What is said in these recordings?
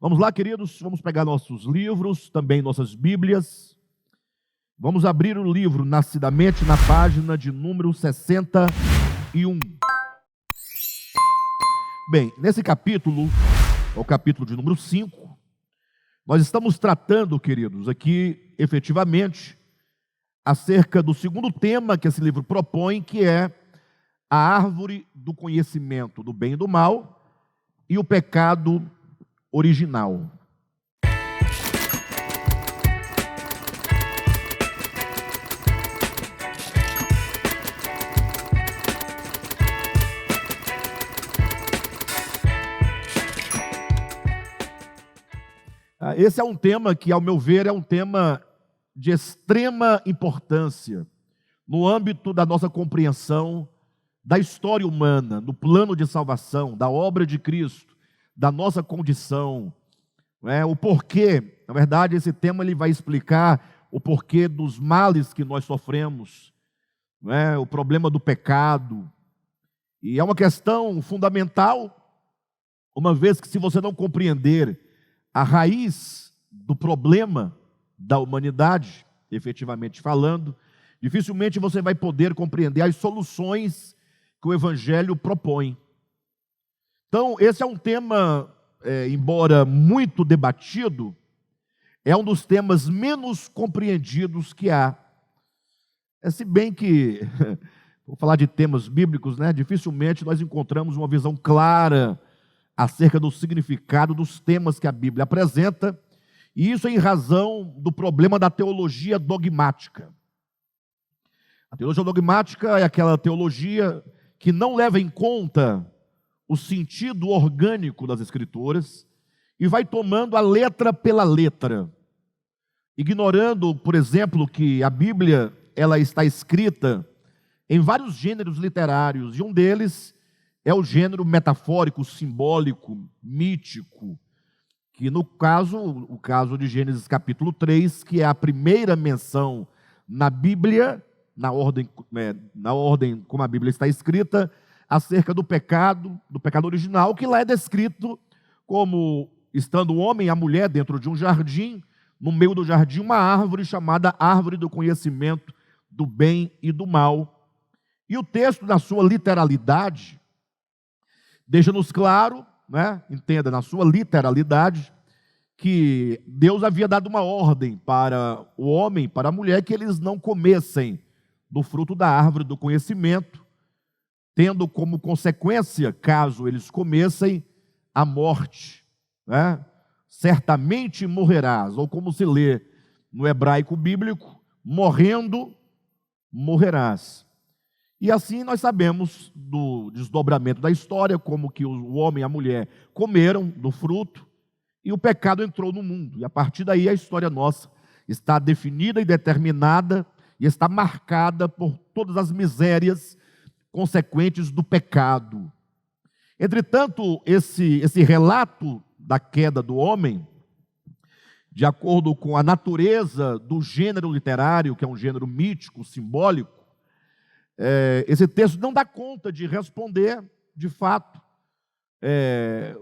Vamos lá, queridos, vamos pegar nossos livros, também nossas Bíblias. Vamos abrir o livro Nascidamente na página de número 61. Bem, nesse capítulo, o capítulo de número 5, nós estamos tratando, queridos, aqui efetivamente acerca do segundo tema que esse livro propõe, que é a árvore do conhecimento do bem e do mal e o pecado original. Esse é um tema que, ao meu ver, é um tema de extrema importância no âmbito da nossa compreensão da história humana, do plano de salvação, da obra de Cristo, da nossa condição, o porquê. Na verdade, esse tema ele vai explicar o porquê dos males que nós sofremos, o problema do pecado. E é uma questão fundamental, uma vez que, se você não compreender a raiz do problema da humanidade, efetivamente falando, dificilmente você vai poder compreender as soluções que o Evangelho propõe. Então, esse é um tema, embora muito debatido, é um dos temas menos compreendidos que há. Se bem que, vou falar de temas bíblicos, dificilmente nós encontramos uma visão clara acerca do significado dos temas que a Bíblia apresenta, e isso em razão do problema da teologia dogmática. A teologia dogmática é aquela teologia que não leva em conta o sentido orgânico das Escrituras e vai tomando a letra pela letra, ignorando, por exemplo, que a Bíblia ela está escrita em vários gêneros literários, e um deles é o gênero metafórico, simbólico, mítico, que no caso, o caso de Gênesis capítulo 3, que é a primeira menção na Bíblia, na ordem como a Bíblia está escrita, acerca do pecado original, que lá é descrito como estando o homem e a mulher dentro de um jardim, no meio do jardim uma árvore chamada árvore do conhecimento do bem e do mal. E o texto, na sua literalidade, deixa-nos claro, entenda, na sua literalidade, que Deus havia dado uma ordem para o homem, para a mulher, que eles não comessem do fruto da árvore do conhecimento, tendo como consequência, caso eles comessem, a morte. Certamente morrerás, ou como se lê no hebraico bíblico, morrendo, morrerás. E assim nós sabemos do desdobramento da história, como que o homem e a mulher comeram do fruto, e o pecado entrou no mundo. E a partir daí a história nossa está definida e determinada, e está marcada por todas as misérias consequentes do pecado. Entretanto, esse relato da queda do homem, de acordo com a natureza do gênero literário, que é um gênero mítico, simbólico, esse texto não dá conta de responder, de fato,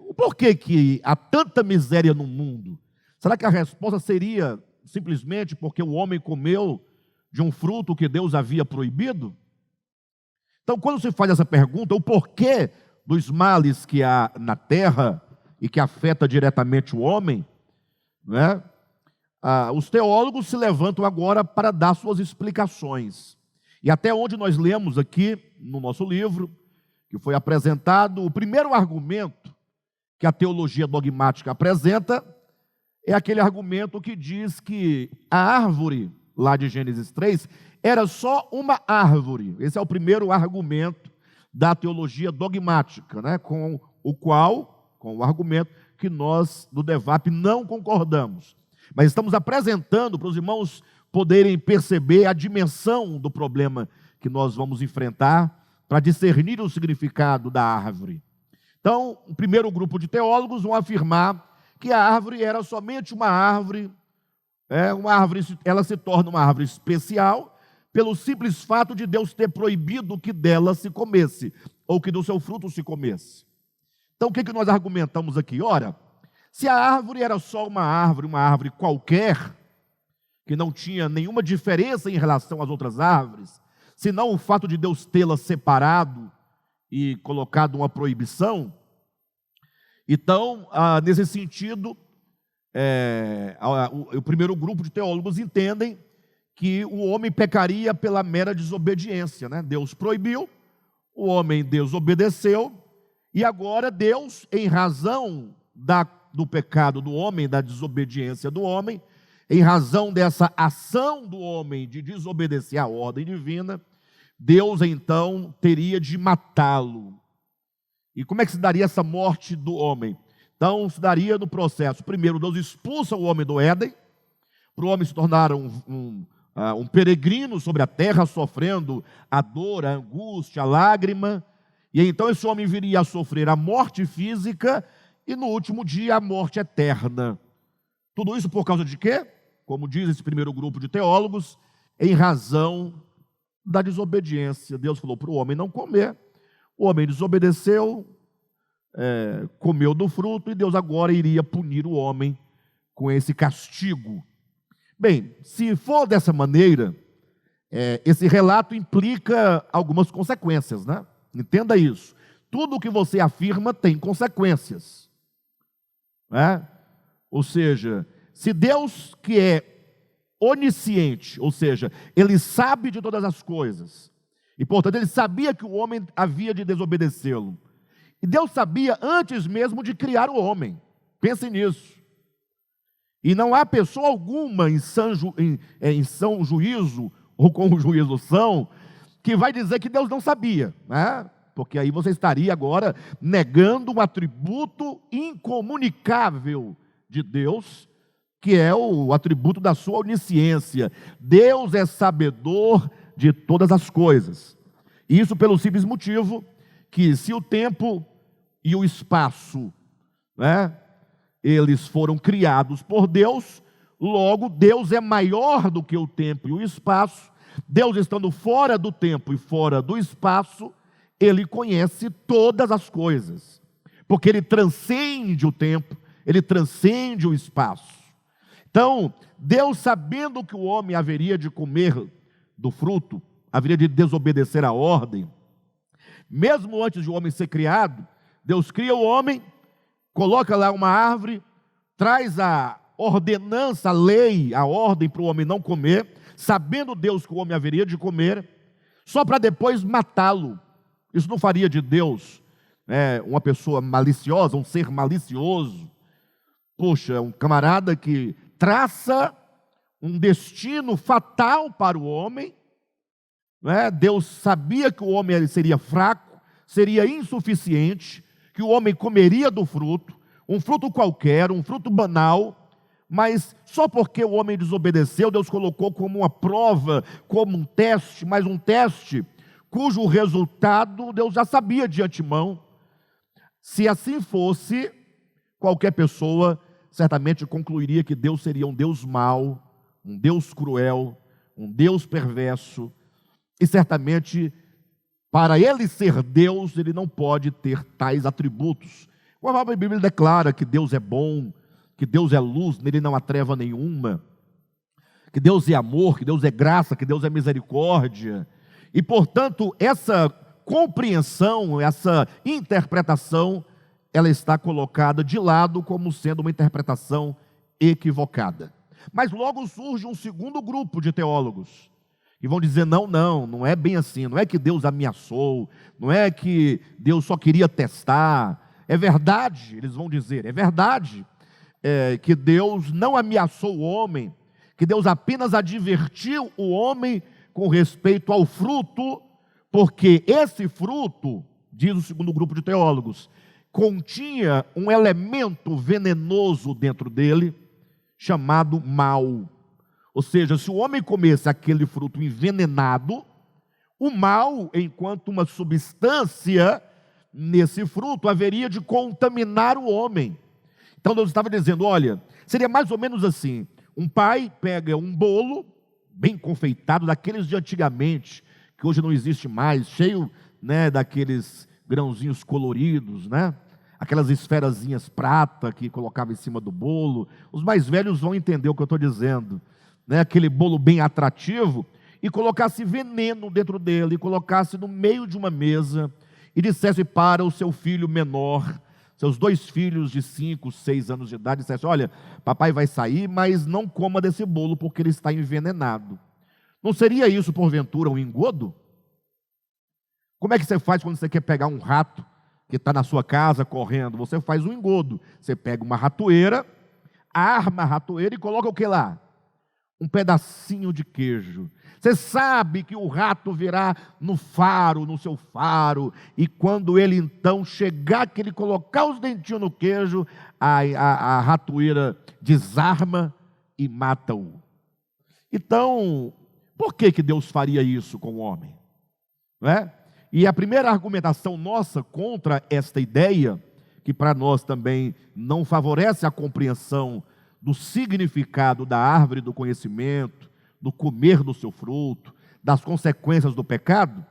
o porquê que há tanta miséria no mundo. Será que a resposta seria simplesmente porque o homem comeu de um fruto que Deus havia proibido? Então, quando se faz essa pergunta, o porquê dos males que há na terra e que afeta diretamente o homem, os teólogos se levantam agora para dar suas explicações. E até onde nós lemos aqui no nosso livro, que foi apresentado, o primeiro argumento que a teologia dogmática apresenta é aquele argumento que diz que a árvore, lá de Gênesis 3, era só uma árvore. Esse é o primeiro argumento da teologia dogmática, com o argumento que nós do DEVAP não concordamos. Mas estamos apresentando para os irmãos poderem perceber a dimensão do problema que nós vamos enfrentar para discernir o significado da árvore. Então, o primeiro grupo de teólogos vão afirmar que a árvore era somente uma árvore, ela se torna uma árvore especial pelo simples fato de Deus ter proibido que dela se comesse, ou que do seu fruto se comesse. Então, o que nós argumentamos aqui? Ora, Se a árvore era só uma árvore qualquer, que não tinha nenhuma diferença em relação às outras árvores, senão o fato de Deus tê-la separado e colocado uma proibição, então, nesse sentido, o primeiro grupo de teólogos entendem que o homem pecaria pela mera desobediência, né? Deus proibiu, o homem desobedeceu, e agora Deus, em razão do pecado do homem, da desobediência do homem, em razão dessa ação do homem de desobedecer à ordem divina, Deus então teria de matá-lo. E como é que se daria essa morte do homem? Então se daria no processo, primeiro Deus expulsa o homem do Éden, para o homem se tornar um peregrino sobre a terra, sofrendo a dor, a angústia, a lágrima, e então esse homem viria a sofrer a morte física, e no último dia a morte eterna. Tudo isso por causa de quê? Como diz esse primeiro grupo de teólogos, em razão da desobediência. Deus falou para o homem não comer, o homem desobedeceu, comeu do fruto, e Deus agora iria punir o homem com esse castigo. Bem, se for dessa maneira, esse relato implica algumas consequências, né? Entenda isso. Tudo o que você afirma tem consequências, né? Ou seja, se Deus, que é onisciente, ou seja, Ele sabe de todas as coisas, e portanto Ele sabia que o homem havia de desobedecê-lo, e Deus sabia antes mesmo de criar o homem. Pense nisso. E não há pessoa alguma em são juízo, ou com o juízo são, que vai dizer que Deus não sabia, né? Porque aí você estaria agora negando um atributo incomunicável de Deus, que é o atributo da sua onisciência. Deus é sabedor de todas as coisas. Isso pelo simples motivo que, se o tempo e o espaço, né, eles foram criados por Deus, logo Deus é maior do que o tempo e o espaço. Deus estando fora do tempo e fora do espaço, Ele conhece todas as coisas, porque Ele transcende o tempo, Ele transcende o espaço. Então, Deus, sabendo que o homem haveria de comer do fruto, haveria de desobedecer à ordem, mesmo antes de o homem ser criado, Deus cria o homem, coloca lá uma árvore, traz a ordenança, a lei, a ordem para o homem não comer, sabendo Deus que o homem haveria de comer, só para depois matá-lo. Isso não faria de Deus uma pessoa maliciosa, um ser malicioso. Poxa, um camarada que traça um destino fatal para o homem, né? Deus sabia que o homem seria fraco, seria insuficiente, que o homem comeria do fruto, um fruto qualquer, um fruto banal, mas só porque o homem desobedeceu, Deus colocou como uma prova, como um teste, mas um teste cujo resultado Deus já sabia de antemão. Se assim fosse, qualquer pessoa certamente concluiria que Deus seria um Deus mau, um Deus cruel, um Deus perverso, e certamente, para Ele ser Deus, Ele não pode ter tais atributos. A própria Bíblia declara que Deus é bom, que Deus é luz, nele não há treva nenhuma, que Deus é amor, que Deus é graça, que Deus é misericórdia. E, portanto, essa compreensão, essa interpretação, ela está colocada de lado como sendo uma interpretação equivocada. Mas logo surge um segundo grupo de teólogos, que vão dizer, não é bem assim, não é que Deus ameaçou, não é que Deus só queria testar. É verdade, eles vão dizer, é verdade que Deus não ameaçou o homem, que Deus apenas advertiu o homem com respeito ao fruto, porque esse fruto, diz o segundo grupo de teólogos, continha um elemento venenoso dentro dele, chamado mal. Ou seja, se o homem comesse aquele fruto envenenado, o mal, enquanto uma substância nesse fruto, haveria de contaminar o homem. Então Deus estava dizendo, olha, seria mais ou menos assim, um pai pega um bolo, bem confeitado, daqueles de antigamente, que hoje não existe mais, cheio, né, daqueles grãozinhos coloridos, né? aquelas esferazinhas prata que colocava em cima do bolo. Os mais velhos vão entender o que eu estou dizendo, né? Aquele bolo bem atrativo, e colocasse veneno dentro dele, e colocasse no meio de uma mesa, e dissesse para o seu filho menor, seus 2 filhos de 5, 6 anos de idade, dissesse: olha, papai vai sair, mas não coma desse bolo, porque ele está envenenado. Não seria isso, porventura, um engodo? Como é que você faz quando você quer pegar um rato que está na sua casa correndo? Você faz um engodo. Você pega uma ratoeira, arma a ratoeira e coloca o que lá? Um pedacinho de queijo. Você sabe que o rato virá no seu faro, e quando ele então chegar, que ele colocar os dentinhos no queijo, a ratoeira desarma e mata-o. Então, por que Deus faria isso com o homem? Não é? E a primeira argumentação nossa contra esta ideia, que para nós também não favorece a compreensão do significado da árvore do conhecimento, do comer do seu fruto, das consequências do pecado,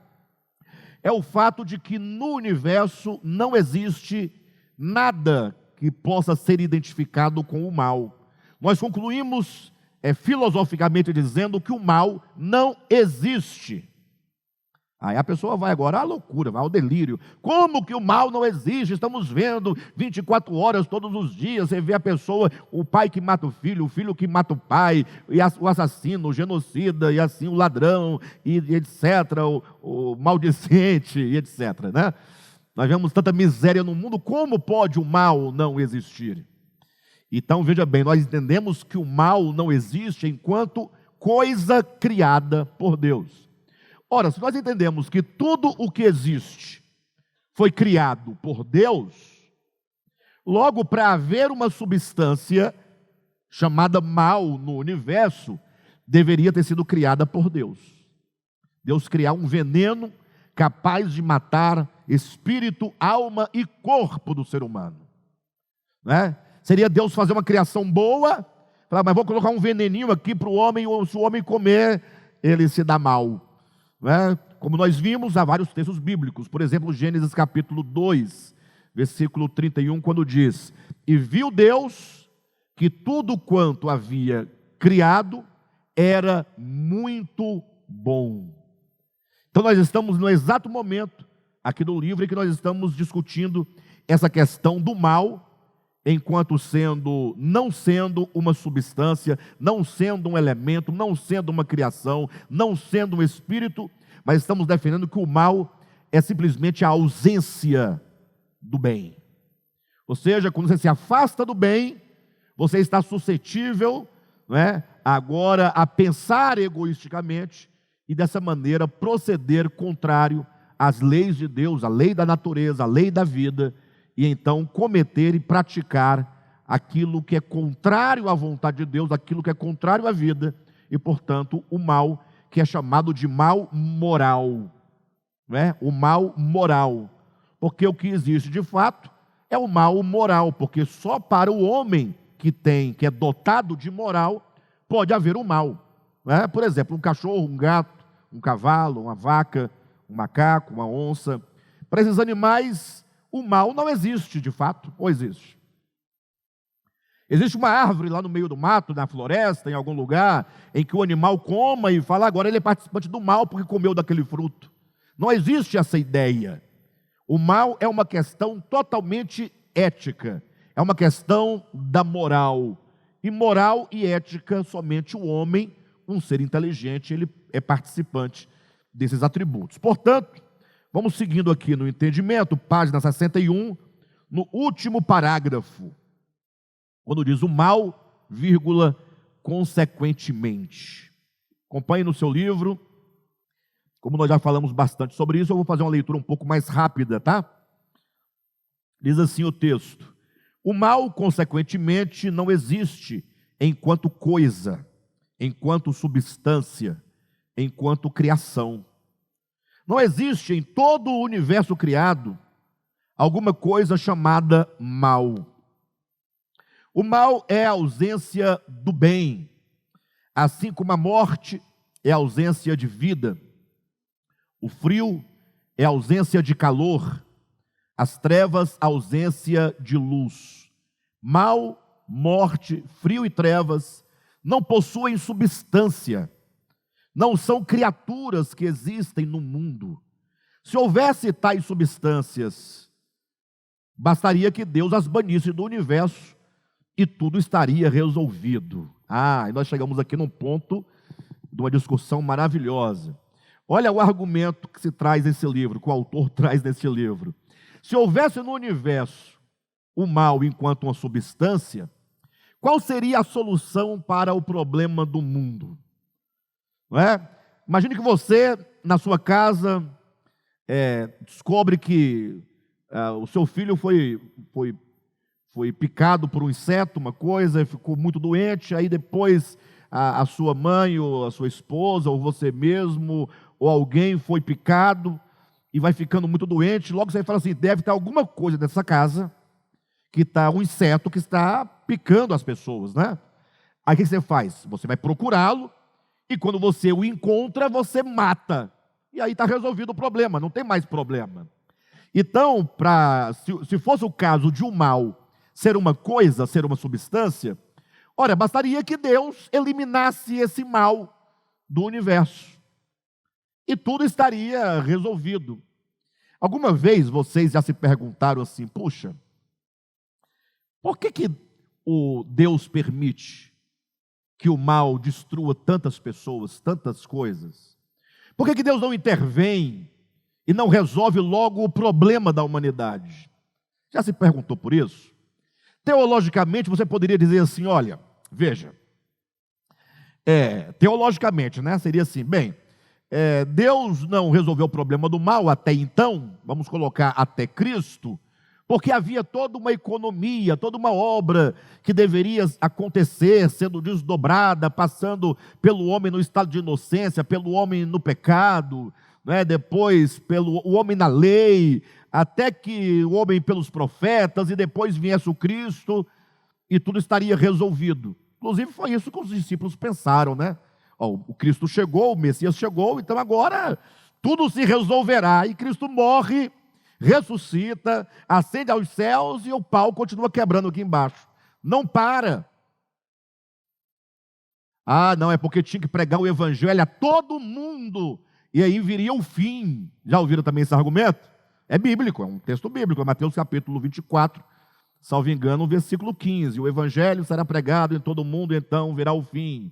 é o fato de que no universo não existe nada que possa ser identificado com o mal. Nós concluímos filosoficamente dizendo que o mal não existe. Aí a pessoa vai agora à loucura, vai ao delírio. Como que o mal não existe? Estamos vendo 24 horas todos os dias. Você vê a pessoa, o pai que mata o filho que mata o pai, e o assassino, o genocida, e assim o ladrão, e etc., o maldicente, e etc., né? Nós vemos tanta miséria no mundo, como pode o mal não existir? Então, veja bem, nós entendemos que o mal não existe enquanto coisa criada por Deus. Ora, se nós entendemos que tudo o que existe foi criado por Deus, logo, para haver uma substância chamada mal no universo, deveria ter sido criada por Deus. Deus criar um veneno capaz de matar espírito, alma e corpo do ser humano, né? Seria Deus fazer uma criação boa, falar: mas vou colocar um veneninho aqui para o homem, ou se o homem comer, ele se dá mal. Como nós vimos, há vários textos bíblicos, por exemplo, Gênesis capítulo 2, versículo 31, quando diz: e viu Deus que tudo quanto havia criado era muito bom. Então nós estamos no exato momento, aqui do livro, em que nós estamos discutindo essa questão do mal, enquanto não sendo uma substância, não sendo um elemento, não sendo uma criação, não sendo um espírito, mas estamos defendendo que o mal é simplesmente a ausência do bem. Ou seja, quando você se afasta do bem, você está suscetível, não é, agora a pensar egoisticamente e dessa maneira proceder contrário às leis de Deus, à lei da natureza, à lei da vida, e então cometer e praticar aquilo que é contrário à vontade de Deus, aquilo que é contrário à vida, e portanto o mal, que é chamado de mal moral, né? O mal moral, porque o que existe de fato é o mal moral, porque só para o homem que é dotado de moral, pode haver o mal, né? Por exemplo, um cachorro, um gato, um cavalo, uma vaca, um macaco, uma onça. Para esses animais, o mal não existe de fato, ou existe? Existe uma árvore lá no meio do mato, na floresta, em algum lugar, em que o animal coma e fala: agora ele é participante do mal porque comeu daquele fruto. Não existe essa ideia. O mal é uma questão totalmente ética, é uma questão da moral. E moral e ética, somente o homem, um ser inteligente, ele é participante desses atributos. Portanto, vamos seguindo aqui no entendimento, página 61, no último parágrafo, quando diz o mal, vírgula, consequentemente. Acompanhe no seu livro. Como nós já falamos bastante sobre isso, eu vou fazer uma leitura um pouco mais rápida, tá? Diz assim o texto: o mal, consequentemente, não existe enquanto coisa, enquanto substância, enquanto criação. Não existe em todo o universo criado alguma coisa chamada mal. O mal é a ausência do bem, assim como a morte é a ausência de vida. O frio é a ausência de calor, As trevas, ausência de luz. Mal, morte, frio e trevas não possuem substância. Não são criaturas que existem no mundo. Se houvesse tais substâncias, bastaria que Deus as banisse do universo e tudo estaria resolvido. E nós chegamos aqui num ponto de uma discussão maravilhosa. Olha o argumento que se traz nesse livro, que o autor traz nesse livro. Se houvesse no universo o mal enquanto uma substância, qual seria a solução para o problema do mundo? Não é? Imagine que você, na sua casa, descobre que o seu filho foi picado por um inseto, uma coisa, e ficou muito doente, aí depois a sua mãe, ou a sua esposa, ou você mesmo, ou alguém foi picado, e vai ficando muito doente, logo você fala assim, deve ter alguma coisa nessa casa, que está um inseto que está picando as pessoas, né? Aí o que você faz? Você vai procurá-lo, e quando você o encontra, você mata. E aí está resolvido o problema, não tem mais problema. Então, se fosse o caso de um mal ser uma coisa, ser uma substância, ora, bastaria que Deus eliminasse esse mal do universo. E tudo estaria resolvido. Alguma vez vocês já se perguntaram assim, puxa, por que o Deus permite que o mal destrua tantas pessoas, tantas coisas? Por que Deus não intervém e não resolve logo o problema da humanidade? Já se perguntou por isso? Teologicamente, você poderia dizer assim, olha, veja, teologicamente, né, seria assim, Deus não resolveu o problema do mal até então, vamos colocar até Cristo, porque havia toda uma economia, toda uma obra que deveria acontecer, sendo desdobrada, passando pelo homem no estado de inocência, pelo homem no pecado, né? Depois o homem na lei, até que o homem pelos profetas, e depois viesse o Cristo, e tudo estaria resolvido. Inclusive foi isso que os discípulos pensaram, né? O Cristo chegou, o Messias chegou, então agora tudo se resolverá, e Cristo morre, ressuscita, ascende aos céus e o pau continua quebrando aqui embaixo. Não para. Não, é porque tinha que pregar o evangelho a todo mundo, e aí viria o fim. Já ouviram também esse argumento? É bíblico, é um texto bíblico, é Mateus capítulo 24, salvo engano, versículo 15. O evangelho será pregado em todo mundo, então virá o fim.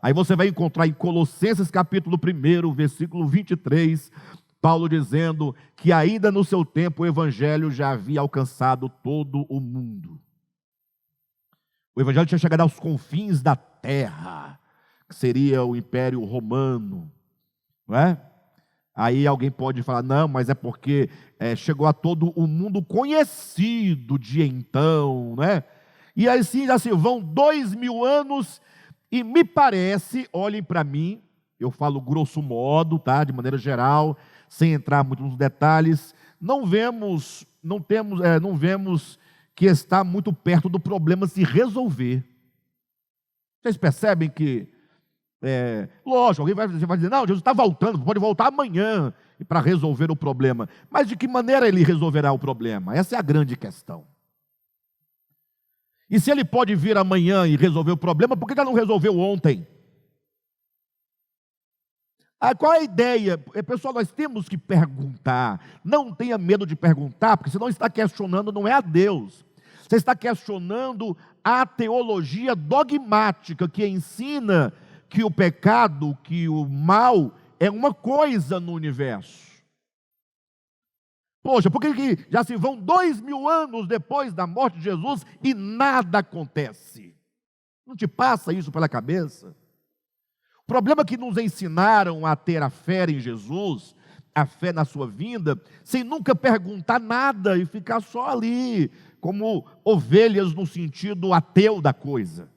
Aí você vai encontrar em Colossenses capítulo 1, versículo 23, Paulo dizendo que ainda no seu tempo o evangelho já havia alcançado todo o mundo. O evangelho tinha chegado aos confins da terra, que seria o Império Romano, não é? Aí alguém pode falar, não, mas é porque chegou a todo o mundo conhecido de então, né? E assim já se vão 2000 anos, e me parece, olhem para mim, eu falo grosso modo, tá? De maneira geral, sem entrar muito nos detalhes, não vemos que está muito perto do problema se resolver. Vocês percebem que, lógico, alguém vai dizer, não, Jesus está voltando, pode voltar amanhã para resolver o problema. Mas de que maneira ele resolverá o problema? Essa é a grande questão. E se ele pode vir amanhã e resolver o problema, por que ele não resolveu ontem? Qual é a ideia? Pessoal, nós temos que perguntar. Não tenha medo de perguntar, porque você não está questionando, não é a Deus. Você está questionando a teologia dogmática que ensina que o pecado, que o mal é uma coisa no universo. Poxa, por que já se vão 2000 anos depois da morte de Jesus e nada acontece? Não te passa isso pela cabeça? O problema é que nos ensinaram a ter a fé em Jesus, a fé na sua vinda, sem nunca perguntar nada e ficar só ali, como ovelhas no sentido ateu da coisa,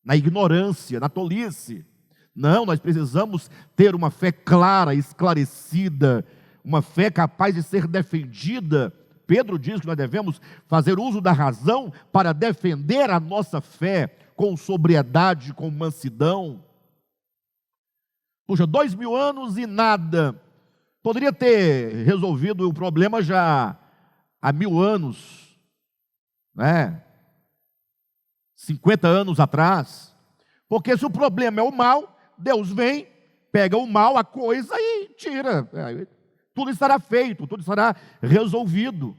na ignorância, na tolice. Não, nós precisamos ter uma fé clara, esclarecida, uma fé capaz de ser defendida. Pedro diz que nós devemos fazer uso da razão para defender a nossa fé com sobriedade, com mansidão. Puxa, 2000 anos e nada. Poderia ter resolvido o problema já há 1000 anos, né? 50 anos atrás. Porque se o problema é o mal, Deus vem, pega o mal, a coisa e tira. Tudo estará feito, tudo estará resolvido.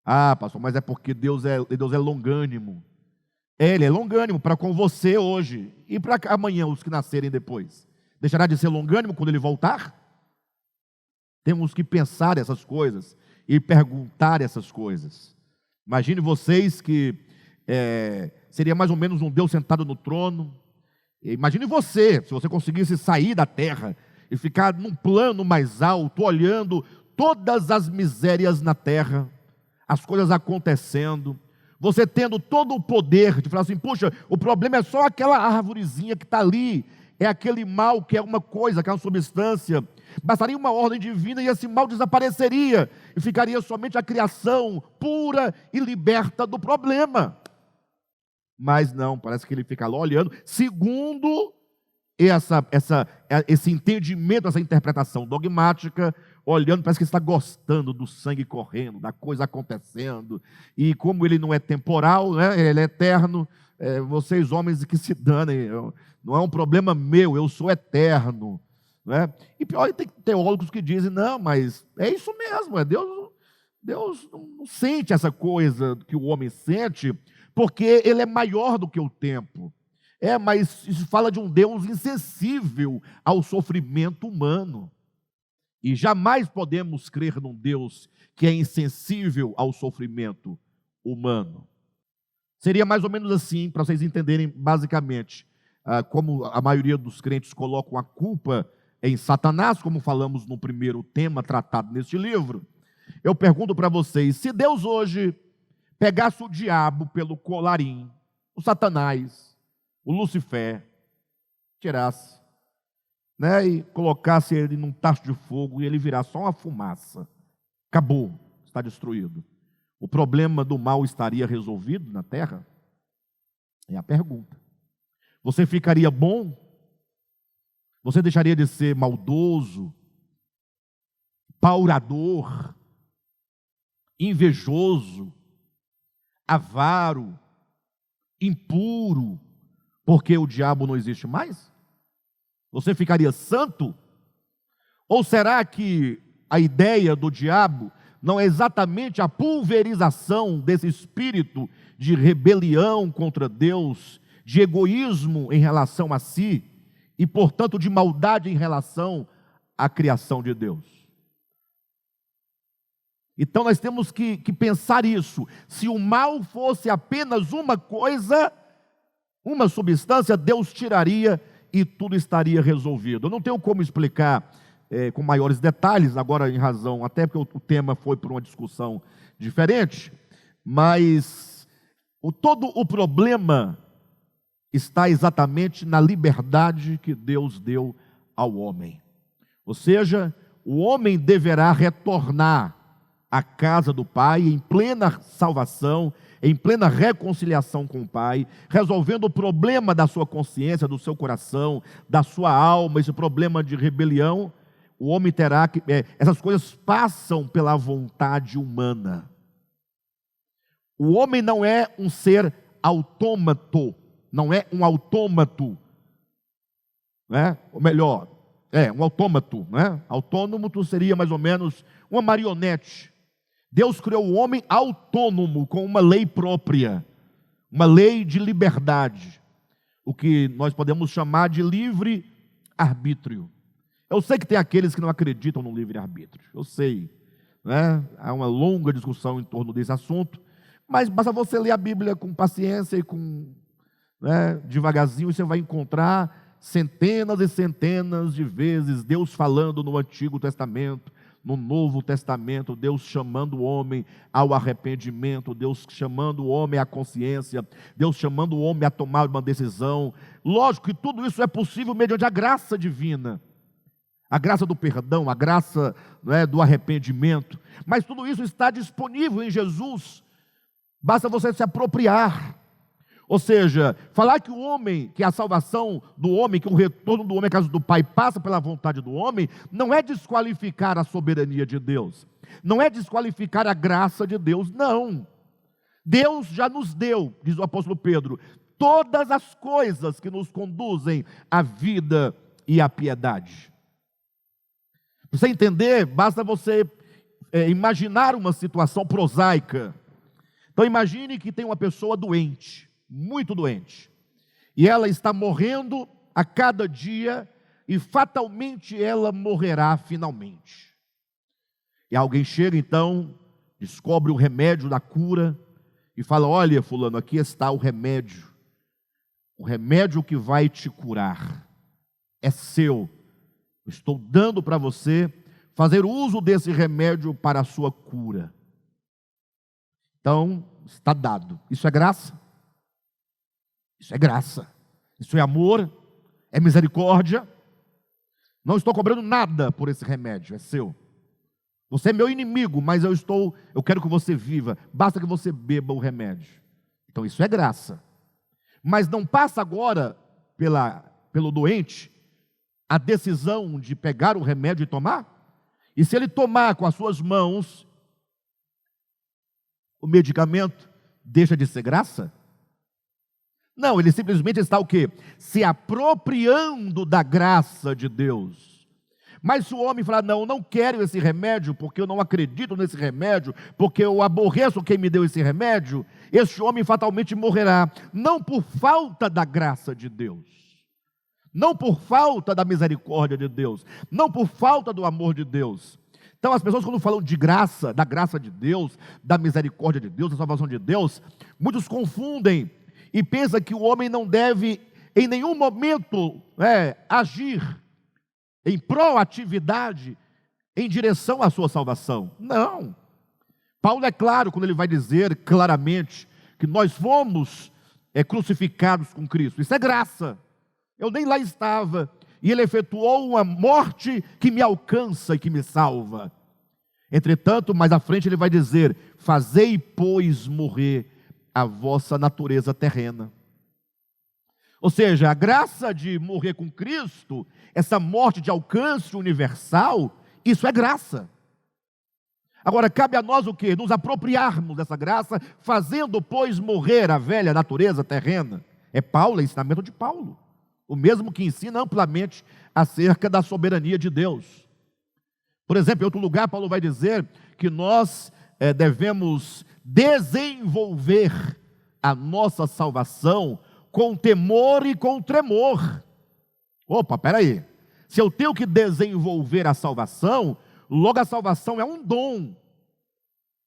Ah, pastor, mas é porque Deus é longânimo. Ele é longânimo para com você hoje e para amanhã, os que nascerem depois. Deixará de ser longânimo quando ele voltar? Temos que pensar essas coisas e perguntar essas coisas. Imagine vocês que seria mais ou menos um Deus sentado no trono. Imagine você, se você conseguisse sair da terra e ficar num plano mais alto, olhando todas as misérias na terra, as coisas acontecendo, você tendo todo o poder de falar assim: puxa, o problema é só aquela árvorezinha que está ali, é aquele mal que é uma coisa, aquela substância. Bastaria uma ordem divina e esse mal desapareceria, e ficaria somente a criação pura e liberta do problema. Mas não, parece que ele fica lá olhando, segundo esse entendimento, essa interpretação dogmática, olhando, parece que ele está gostando do sangue correndo, da coisa acontecendo, e como ele não é temporal, né, ele é eterno, vocês homens que se danem, não é um problema meu, eu sou eterno. Né? E pior, tem teólogos que dizem: não, mas é isso mesmo, Deus não sente essa coisa que o homem sente, porque ele é maior do que o tempo. Mas isso fala de um Deus insensível ao sofrimento humano. E jamais podemos crer num Deus que é insensível ao sofrimento humano. Seria mais ou menos assim, para vocês entenderem basicamente, como a maioria dos crentes colocam a culpa em Satanás, como falamos no primeiro tema tratado neste livro. Eu pergunto para vocês: se Deus hoje pegasse o diabo pelo colarinho, o Satanás, o Lucifer, tirasse, né, e colocasse ele num tacho de fogo e ele virasse só uma fumaça, acabou, está destruído, o problema do mal estaria resolvido na terra? É a pergunta. Você ficaria bom? Você deixaria de ser maldoso, paurador, invejoso, avaro, impuro, porque o diabo não existe mais? Você ficaria santo? Ou será que a ideia do diabo não é exatamente a pulverização desse espírito de rebelião contra Deus, de egoísmo em relação a si, e, portanto, de maldade em relação à criação de Deus? Então, nós temos que pensar isso. Se o mal fosse apenas uma coisa, uma substância, Deus tiraria e tudo estaria resolvido. Eu não tenho como explicar com maiores detalhes, agora em razão, até porque o tema foi por uma discussão diferente, mas todo o problema está exatamente na liberdade que Deus deu ao homem. Ou seja, o homem deverá retornar à casa do Pai em plena salvação, em plena reconciliação com o Pai, resolvendo o problema da sua consciência, do seu coração, da sua alma, esse problema de rebelião. O homem terá que... essas coisas passam pela vontade humana. O homem não é um ser autômato, não é um autômato, né? Ou melhor, um autômato, né? Autônomo seria mais ou menos uma marionete. Deus criou o homem autônomo, com uma lei própria, uma lei de liberdade, o que nós podemos chamar de livre-arbítrio. Eu sei que tem aqueles que não acreditam no livre-arbítrio, eu sei, né? Há uma longa discussão em torno desse assunto, mas basta você ler a Bíblia com paciência e devagarzinho, e você vai encontrar centenas e centenas de vezes Deus falando no Antigo Testamento, no Novo Testamento, Deus chamando o homem ao arrependimento, Deus chamando o homem à consciência, Deus chamando o homem a tomar uma decisão. Lógico que tudo isso é possível mediante a graça divina, a graça do perdão, a graça do arrependimento, mas tudo isso está disponível em Jesus, basta você se apropriar. Ou seja, falar que o homem, que a salvação do homem, que o retorno do homem à casa do Pai passa pela vontade do homem, não é desqualificar a soberania de Deus, não é desqualificar a graça de Deus, não. Deus já nos deu, diz o apóstolo Pedro, todas as coisas que nos conduzem à vida e à piedade. Para você entender, basta você imaginar uma situação prosaica. Então imagine que tem uma pessoa doente, muito doente, e ela está morrendo a cada dia, e fatalmente ela morrerá finalmente. E alguém chega então, descobre o remédio da cura, e fala: olha, fulano, aqui está o remédio que vai te curar, é seu, eu estou dando para você fazer uso desse remédio para a sua cura. Então, está dado. Isso é graça? Isso é graça. Isso é amor? É misericórdia? Não estou cobrando nada por esse remédio, é seu. Você é meu inimigo, mas eu quero que você viva. Basta que você beba o remédio. Então isso é graça. Mas não passa agora pelo doente a decisão de pegar o remédio e tomar? E se ele tomar com as suas mãos, o medicamento deixa de ser graça? Não, ele simplesmente está o quê? Se apropriando da graça de Deus. Mas se o homem falar: não, eu não quero esse remédio, porque eu não acredito nesse remédio, porque eu aborreço quem me deu esse remédio, este homem fatalmente morrerá, não por falta da graça de Deus, não por falta da misericórdia de Deus, não por falta do amor de Deus. Então as pessoas, quando falam de graça, da graça de Deus, da misericórdia de Deus, da salvação de Deus, muitos confundem e pensam que o homem não deve em nenhum momento agir em proatividade em direção à sua salvação. Não. Paulo é claro quando ele vai dizer claramente que nós fomos crucificados com Cristo. Isso é graça. Eu nem lá estava, e ele efetuou uma morte que me alcança e que me salva. Entretanto, mais à frente ele vai dizer: fazei, pois, morrer a vossa natureza terrena. Ou seja, a graça de morrer com Cristo, essa morte de alcance universal, isso é graça. Agora, cabe a nós o quê? Nos apropriarmos dessa graça, fazendo, pois, morrer a velha natureza terrena. É Paulo, é ensinamento de Paulo, o mesmo que ensina amplamente acerca da soberania de Deus. Por exemplo, em outro lugar, Paulo vai dizer que nós devemos desenvolver a nossa salvação com temor e com tremor. Opa, peraí. Se eu tenho que desenvolver a salvação, logo a salvação é um dom.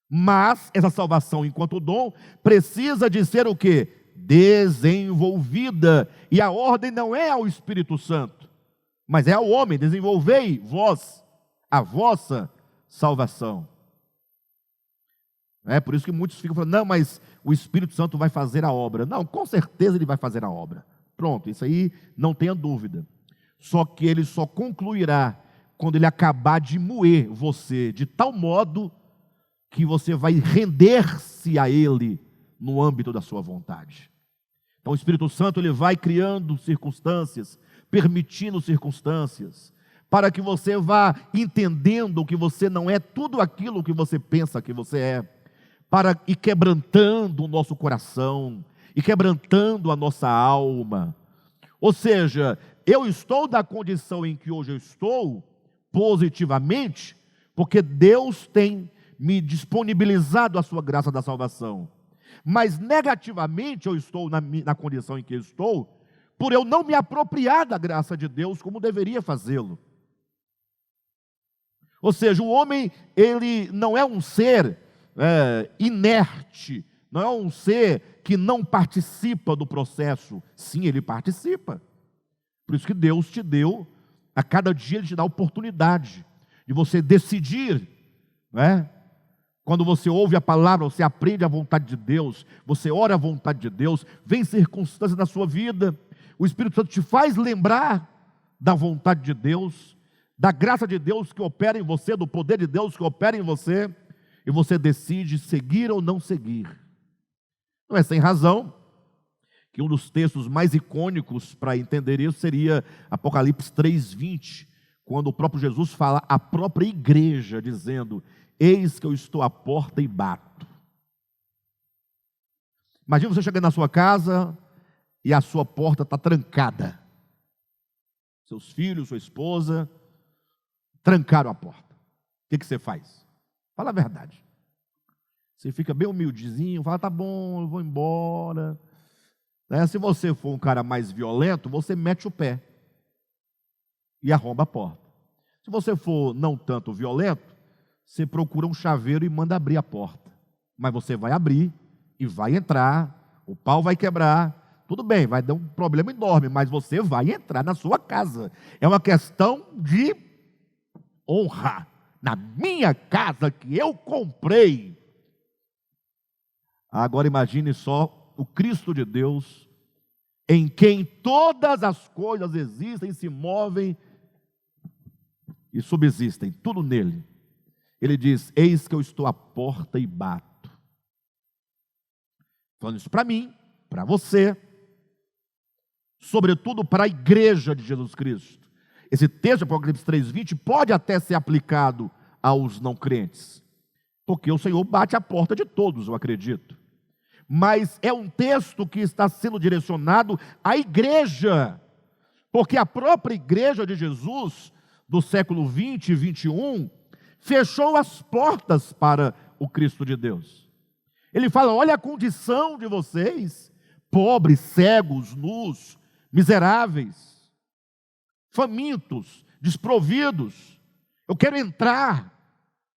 Mas essa salvação, enquanto dom, precisa de ser o quê? Desenvolvida. E a ordem não é ao Espírito Santo, mas é ao homem: desenvolvei vós a vossa salvação. É por isso que muitos ficam falando: não, mas o Espírito Santo vai fazer a obra. Não, com certeza ele vai fazer a obra. Pronto, isso aí não tenha dúvida. Só que ele só concluirá quando ele acabar de moer você, de tal modo que você vai render-se a ele no âmbito da sua vontade. Então o Espírito Santo ele vai criando circunstâncias, permitindo circunstâncias, para que você vá entendendo que você não é tudo aquilo que você pensa que você é, para ir quebrantando o nosso coração, e quebrantando a nossa alma. Ou seja, eu estou da condição em que hoje eu estou, positivamente, porque Deus tem me disponibilizado a sua graça da salvação. Mas negativamente eu estou na condição em que eu estou, por eu não me apropriar da graça de Deus como deveria fazê-lo. Ou seja, o homem, ele não é um ser inerte, não é um ser que não participa do processo. Sim, ele participa. Por isso que Deus te deu, a cada dia Ele te dá a oportunidade de você decidir, Quando você ouve a palavra, você aprende a vontade de Deus, você ora a vontade de Deus, vem circunstâncias na sua vida, o Espírito Santo te faz lembrar da vontade de Deus, da graça de Deus que opera em você, do poder de Deus que opera em você, e você decide seguir ou não seguir. Não é sem razão que um dos textos mais icônicos para entender isso seria Apocalipse 3:20, quando o próprio Jesus fala à própria igreja, dizendo: eis que eu estou à porta e bato. Imagina você chegando na sua casa e a sua porta está trancada. Seus filhos, sua esposa, trancaram a porta. O que você faz? Fala a verdade. Você fica bem humildezinho, fala, tá bom, eu vou embora. Se você for um cara mais violento, você mete o pé e arromba a porta. Se você for não tanto violento, você procura um chaveiro e manda abrir a porta. Mas você vai abrir e vai entrar, o pau vai quebrar, tudo bem, vai dar um problema enorme, mas você vai entrar na sua casa. É uma questão de honra. Na minha casa que eu comprei. Agora imagine só o Cristo de Deus, em quem todas as coisas existem, se movem e subsistem, tudo nele. Ele diz, eis que eu estou à porta e bato. Falando isso para mim, para você, sobretudo para a igreja de Jesus Cristo. Esse texto de Apocalipse 3:20 pode até ser aplicado aos não crentes, porque o Senhor bate a porta de todos, eu acredito. Mas é um texto que está sendo direcionado à igreja, porque a própria igreja de Jesus, do século 20 e 21, fechou as portas para o Cristo de Deus. Ele fala, olha a condição de vocês, pobres, cegos, nus, miseráveis, famintos, desprovidos. Eu quero entrar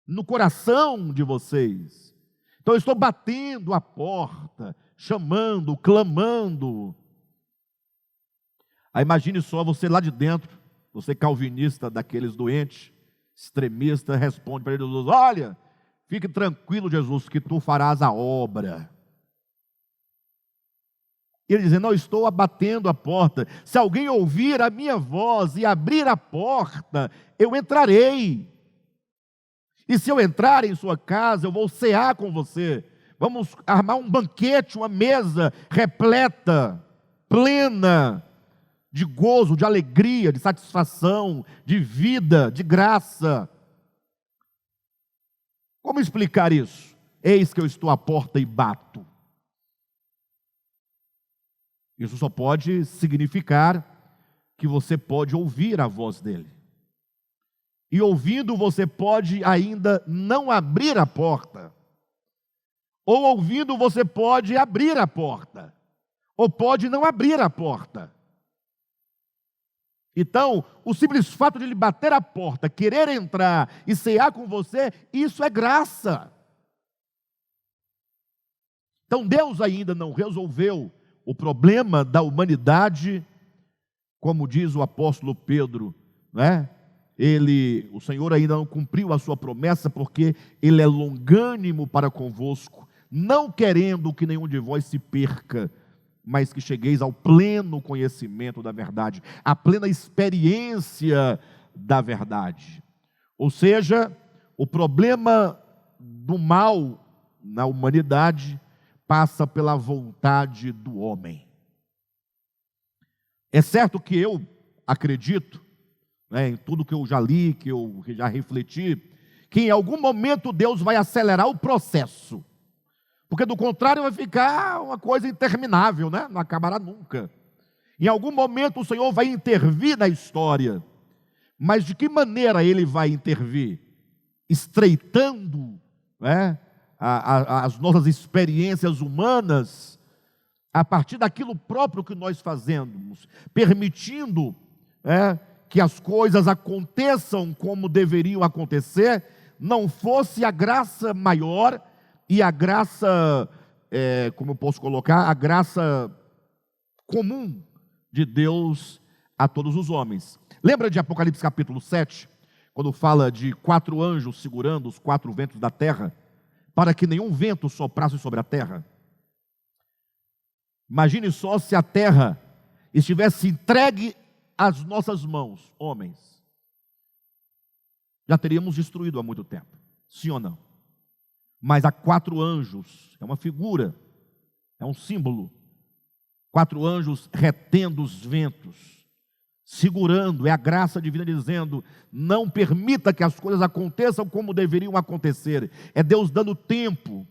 no coração de vocês. Então eu estou batendo a porta, chamando, clamando. Aí imagine só você lá de dentro, você calvinista daqueles doentes, extremista, responde para Jesus, olha, fique tranquilo, Jesus, que tu farás a obra. Ele diz, não, estou batendo a porta. Se alguém ouvir a minha voz e abrir a porta, eu entrarei. E se eu entrar em sua casa, eu vou cear com você. Vamos armar um banquete, uma mesa repleta, plena de gozo, de alegria, de satisfação, de vida, de graça. Como explicar isso? Eis que eu estou à porta e bato. Isso só pode significar que você pode ouvir a voz dele. E ouvindo, você pode ainda não abrir a porta. Ou ouvindo, você pode abrir a porta. Ou pode não abrir a porta. Então, o simples fato de ele bater a porta, querer entrar e cear com você, isso é graça. Então, Deus ainda não resolveu o problema da humanidade, como diz o apóstolo Pedro, né? O Senhor ainda não cumpriu a sua promessa, porque Ele é longânimo para convosco, não querendo que nenhum de vós se perca, mas que chegueis ao pleno conhecimento da verdade, à plena experiência da verdade. Ou seja, o problema do mal na humanidade passa pela vontade do homem. É certo que eu acredito, em tudo que eu já li, que eu já refleti, que em algum momento Deus vai acelerar o processo, porque do contrário vai ficar uma coisa interminável, né? Não acabará nunca. Em algum momento o Senhor vai intervir na história, mas de que maneira Ele vai intervir? Estreitando, né, as nossas experiências humanas, a partir daquilo próprio que nós fazemos, permitindo que as coisas aconteçam como deveriam acontecer, não fosse a graça maior e a graça, como eu posso colocar, a graça comum de Deus a todos os homens. Lembra de Apocalipse capítulo 7, quando fala de 4 anjos segurando os 4 ventos da terra, para que nenhum vento soprasse sobre a terra? Imagine só se a terra estivesse entregue às nossas mãos, homens. Já teríamos destruído há muito tempo, sim ou não? Mas há 4 anjos, é uma figura, é um símbolo. 4 anjos retendo os ventos, segurando, é a graça divina dizendo: não permita que as coisas aconteçam como deveriam acontecer. É Deus dando tempo.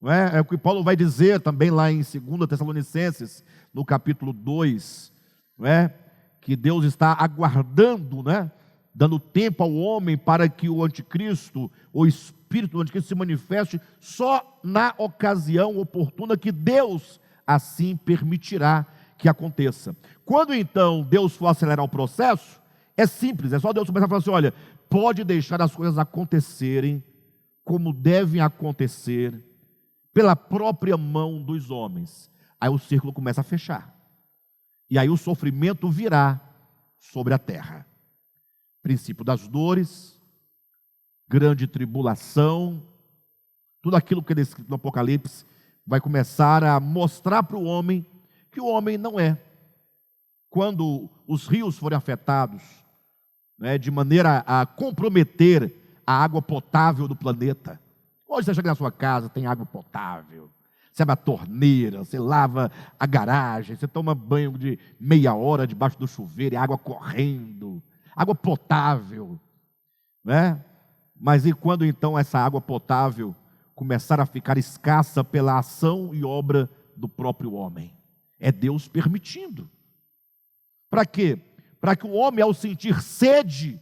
Não é? É o que Paulo vai dizer também lá em 2 Tessalonicenses, no capítulo 2, não é? Que Deus está aguardando, né? Dando tempo ao homem para que o anticristo, o espírito do anticristo se manifeste só na ocasião oportuna que Deus assim permitirá que aconteça. Quando então Deus for acelerar o processo, é simples, é só Deus começar a falar assim: olha, pode deixar as coisas acontecerem como devem acontecer, pela própria mão dos homens. Aí o círculo começa a fechar, e aí o sofrimento virá sobre a terra. Princípio das dores, grande tribulação, tudo aquilo que é descrito no Apocalipse vai começar a mostrar para o homem que o homem não é. Quando os rios forem afetados, né, de maneira a comprometer a água potável do planeta. Hoje você chega na sua casa, tem água potável, você abre a torneira, você lava a garagem, você toma banho de meia hora debaixo do chuveiro, e água correndo, água potável, né? Mas e quando então essa água potável começar a ficar escassa pela ação e obra do próprio homem? É Deus permitindo. Para quê? Para que o homem, ao sentir sede,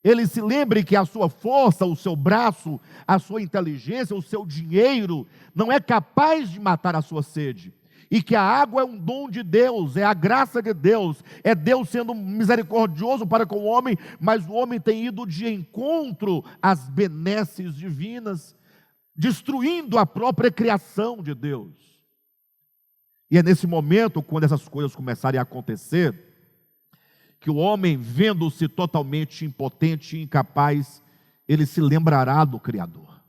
ele se lembre que a sua força, o seu braço, a sua inteligência, o seu dinheiro não é capaz de matar a sua sede. E que a água é um dom de Deus, é a graça de Deus, é Deus sendo misericordioso para com o homem, mas o homem tem ido de encontro às benesses divinas, destruindo a própria criação de Deus. E é nesse momento, quando essas coisas começarem a acontecer, que o homem, vendo-se totalmente impotente e incapaz, ele se lembrará do Criador.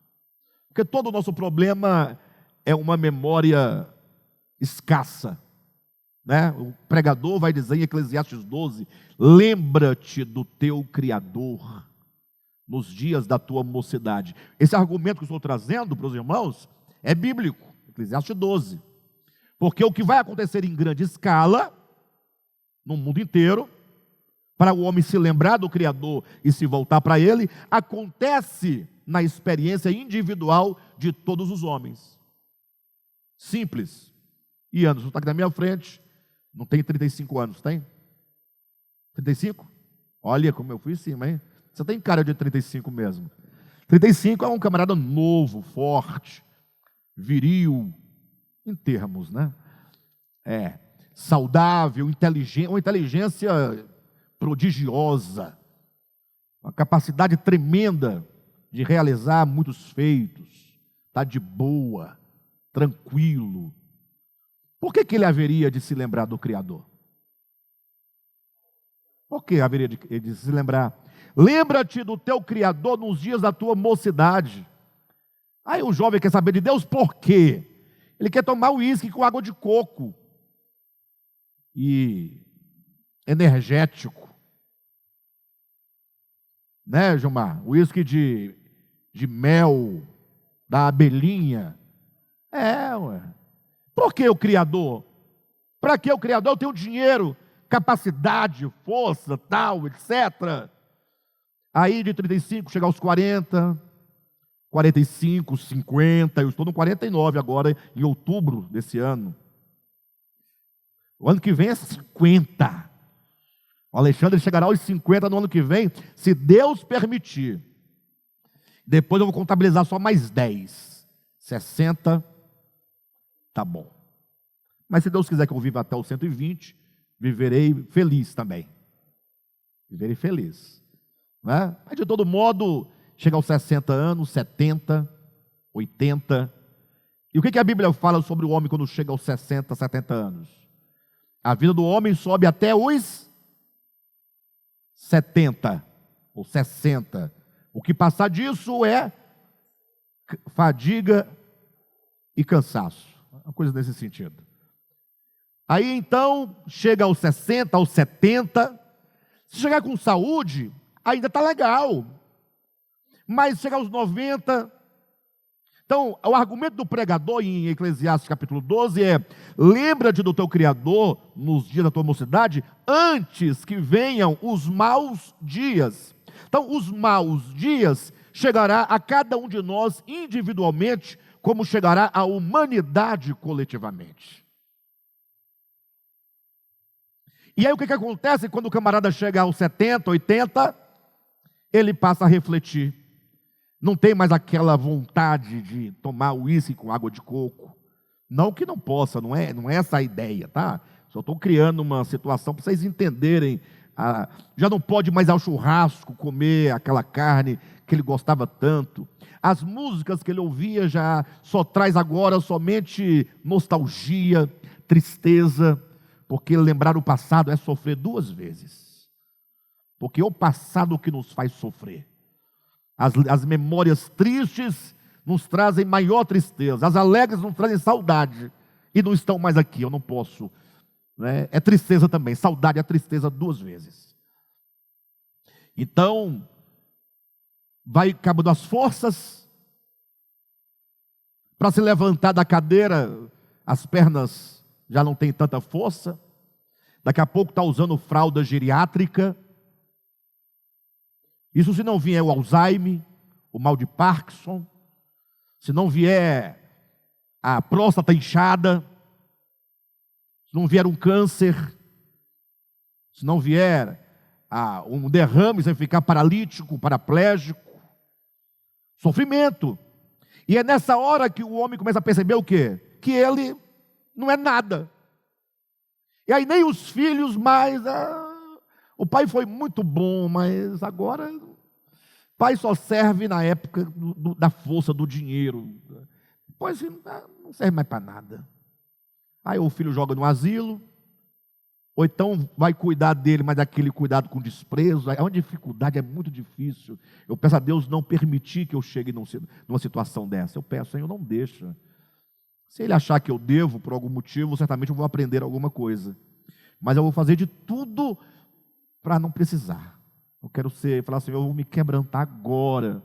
Porque todo o nosso problema é uma memória escassa, né? O pregador vai dizer em Eclesiastes 12: lembra-te do teu Criador nos dias da tua mocidade. Esse argumento que eu estou trazendo para os irmãos é bíblico, Eclesiastes 12. Porque o que vai acontecer em grande escala, no mundo inteiro, para o homem se lembrar do Criador e se voltar para Ele, acontece na experiência individual de todos os homens. Simples. E Anderson está aqui na minha frente, não tem 35 anos, tem? 35? Olha como eu fui em cima, hein? Você tem cara de 35 mesmo. 35 é um camarada novo, forte, viril, em termos, né? Saudável, inteligente, uma inteligência prodigiosa, uma capacidade tremenda de realizar muitos feitos, está de boa, tranquilo. Por que ele haveria de se lembrar do Criador? Por que haveria de se lembrar? Lembra-te do teu Criador nos dias da tua mocidade. Aí o jovem quer saber de Deus por quê? Ele quer tomar uísque com água de coco e energético, né, Gilmar? Uísque de mel, da abelhinha. Ué. Por que o Criador? Para que o Criador? Eu tenho dinheiro, capacidade, força, tal, etc. Aí de 35 chegar aos 40, 45, 50, eu estou no 49 agora, em outubro desse ano. O ano que vem é 50. O Alexandre chegará aos 50 no ano que vem, se Deus permitir. Depois eu vou contabilizar só mais 10. 60, tá bom. Mas se Deus quiser que eu viva até os 120, viverei feliz também. Viverei feliz. Né? Mas de todo modo, chega aos 60 anos, 70, 80. E o que a Bíblia fala sobre o homem quando chega aos 60, 70 anos? A vida do homem sobe até os 70 ou 60. O que passar disso é fadiga e cansaço. Uma coisa nesse sentido. Aí então, chega aos 60, aos 70. Se chegar com saúde, ainda está legal. Mas chegar aos 90, Então, o argumento do pregador em Eclesiastes capítulo 12 é: lembra-te do teu Criador nos dias da tua mocidade, antes que venham os maus dias. Então, os maus dias chegará a cada um de nós individualmente, como chegará à humanidade coletivamente. E aí o que acontece quando o camarada chega aos 70, 80? Ele passa a refletir. Não tem mais aquela vontade de tomar uísque com água de coco. Não que não possa, não é essa a ideia, tá? Só estou criando uma situação para vocês entenderem. Já não pode mais ao churrasco comer aquela carne que ele gostava tanto. As músicas que ele ouvia já só traz agora somente nostalgia, tristeza, porque lembrar o passado é sofrer duas vezes. Porque é o passado que nos faz sofrer. As memórias tristes nos trazem maior tristeza, as alegres nos trazem saudade, e não estão mais aqui, eu não posso, né? É tristeza também, saudade é tristeza duas vezes. Então, vai acabando as forças, para se levantar da cadeira, as pernas já não têm tanta força, daqui a pouco está usando fralda geriátrica. Isso se não vier o Alzheimer, o mal de Parkinson, se não vier a próstata inchada, se não vier um câncer, se não vier um derrame, você ficar paralítico, paraplégico, sofrimento. E é nessa hora que o homem começa a perceber o quê? Que ele não é nada. E aí nem os filhos mais... o pai foi muito bom, mas agora o pai só serve na época da força, do dinheiro. Depois não serve mais para nada. Aí o filho joga no asilo, ou então vai cuidar dele, mas aquele cuidado com desprezo. É uma dificuldade, é muito difícil. Eu peço a Deus não permitir que eu chegue numa situação dessa. Eu peço, Senhor, não deixa. Se ele achar que eu devo, por algum motivo, certamente eu vou aprender alguma coisa. Mas eu vou fazer de tudo para não precisar. Eu quero falar assim, eu vou me quebrantar agora.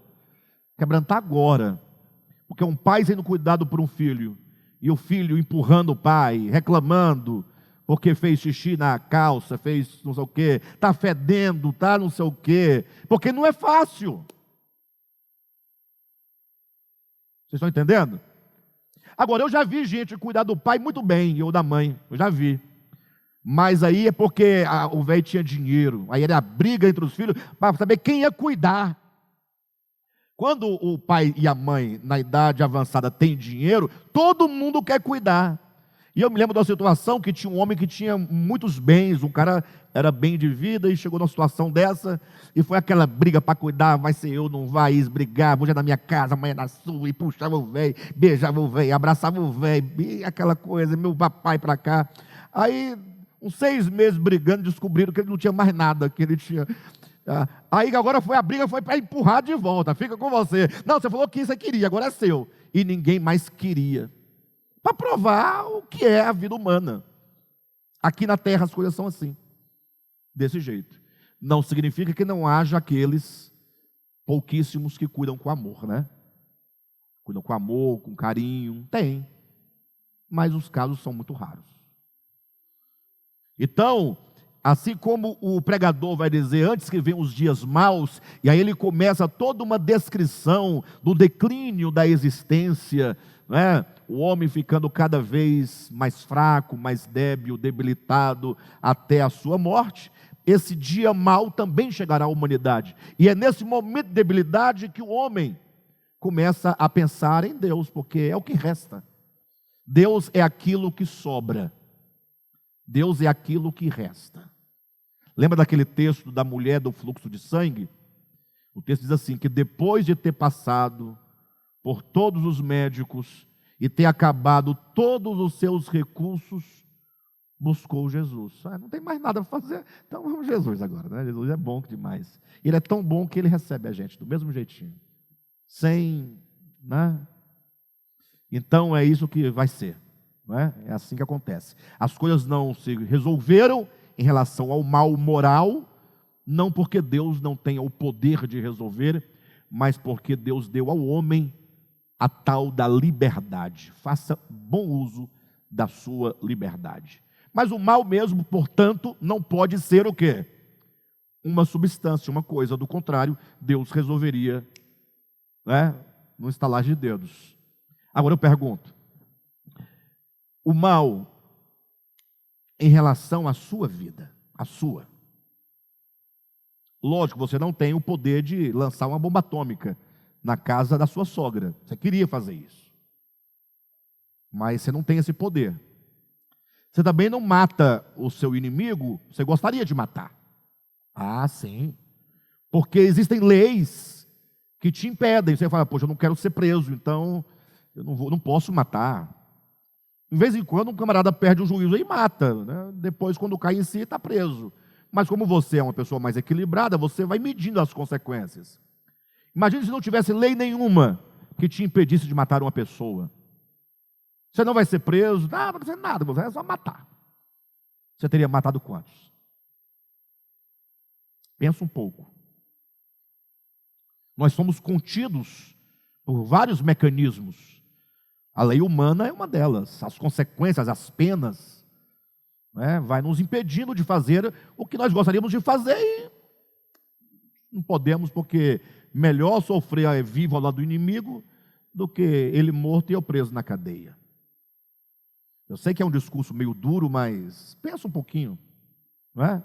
Quebrantar agora. Porque um pai sendo cuidado por um filho, e o filho empurrando o pai, reclamando, porque fez xixi na calça, fez não sei o quê, está fedendo, está não sei o quê, porque não é fácil. Vocês estão entendendo? Agora, eu já vi gente cuidar do pai muito bem, ou da mãe, eu já vi. Mas aí é porque o velho tinha dinheiro. Aí era a briga entre os filhos para saber quem ia cuidar. Quando o pai e a mãe, na idade avançada, têm dinheiro, todo mundo quer cuidar. E eu me lembro de uma situação que tinha um homem que tinha muitos bens, um cara era bem de vida e chegou numa situação dessa, e foi aquela briga para cuidar, vai ser eu, não vai, eles brigar, hoje é na minha casa, amanhã é na sua, e puxava o velho, beijava o velho, abraçava o velho, e aquela coisa, meu papai para cá. Aí, uns 6 meses brigando, descobriram que ele não tinha mais nada, que ele tinha... Aí agora a briga foi para empurrar de volta, fica com você. Não, você falou que você queria, agora é seu. E ninguém mais queria. Para provar o que é a vida humana. Aqui na terra as coisas são assim, desse jeito. Não significa que não haja aqueles pouquíssimos que cuidam com amor, né? Cuidam com amor, com carinho, tem. Mas os casos são muito raros. Então, assim como o pregador vai dizer, antes que venham os dias maus, e aí ele começa toda uma descrição do declínio da existência, né? O homem ficando cada vez mais fraco, mais débil, debilitado, até a sua morte. Esse dia mau também chegará à humanidade. E é nesse momento de debilidade que o homem começa a pensar em Deus, porque é o que resta. Deus é aquilo que sobra. Deus é aquilo que resta. Lembra daquele texto da mulher do fluxo de sangue? O texto diz assim, que depois de ter passado por todos os médicos e ter acabado todos os seus recursos, buscou Jesus. Não tem mais nada para fazer, então vamos Jesus agora, né? Jesus é bom demais. Ele é tão bom que ele recebe a gente do mesmo jeitinho, sem, né? Então é isso que vai ser, não é? É assim que acontece. As coisas não se resolveram em relação ao mal moral, não porque Deus não tenha o poder de resolver, mas porque Deus deu ao homem a tal da liberdade. Faça bom uso da sua liberdade. Mas o mal mesmo, portanto, não pode ser o quê? Uma substância, uma coisa. Do contrário, Deus resolveria, né, no estalar de dedos. Agora eu pergunto, o mal em relação à sua vida, a sua. Lógico, você não tem o poder de lançar uma bomba atômica na casa da sua sogra. Você queria fazer isso, mas você não tem esse poder. Você também não mata o seu inimigo, você gostaria de matar. Ah, sim. Porque existem leis que te impedem. Você fala, poxa, eu não quero ser preso, então eu não posso matar. De vez em quando um camarada perde o juízo e mata, né? Depois, quando cai em si, está preso. Mas como você é uma pessoa mais equilibrada, você vai medindo as consequências. Imagine se não tivesse lei nenhuma que te impedisse de matar uma pessoa. Você não vai ser preso, não vai ser nada, você é só matar. Você teria matado quantos? Pensa um pouco. Nós somos contidos por vários mecanismos. A lei humana é uma delas. As consequências, as penas, né, vai nos impedindo de fazer o que nós gostaríamos de fazer e não podemos, porque melhor sofrer vivo ao lado do inimigo do que ele morto e eu preso na cadeia. Eu sei que é um discurso meio duro, mas pensa um pouquinho, não é?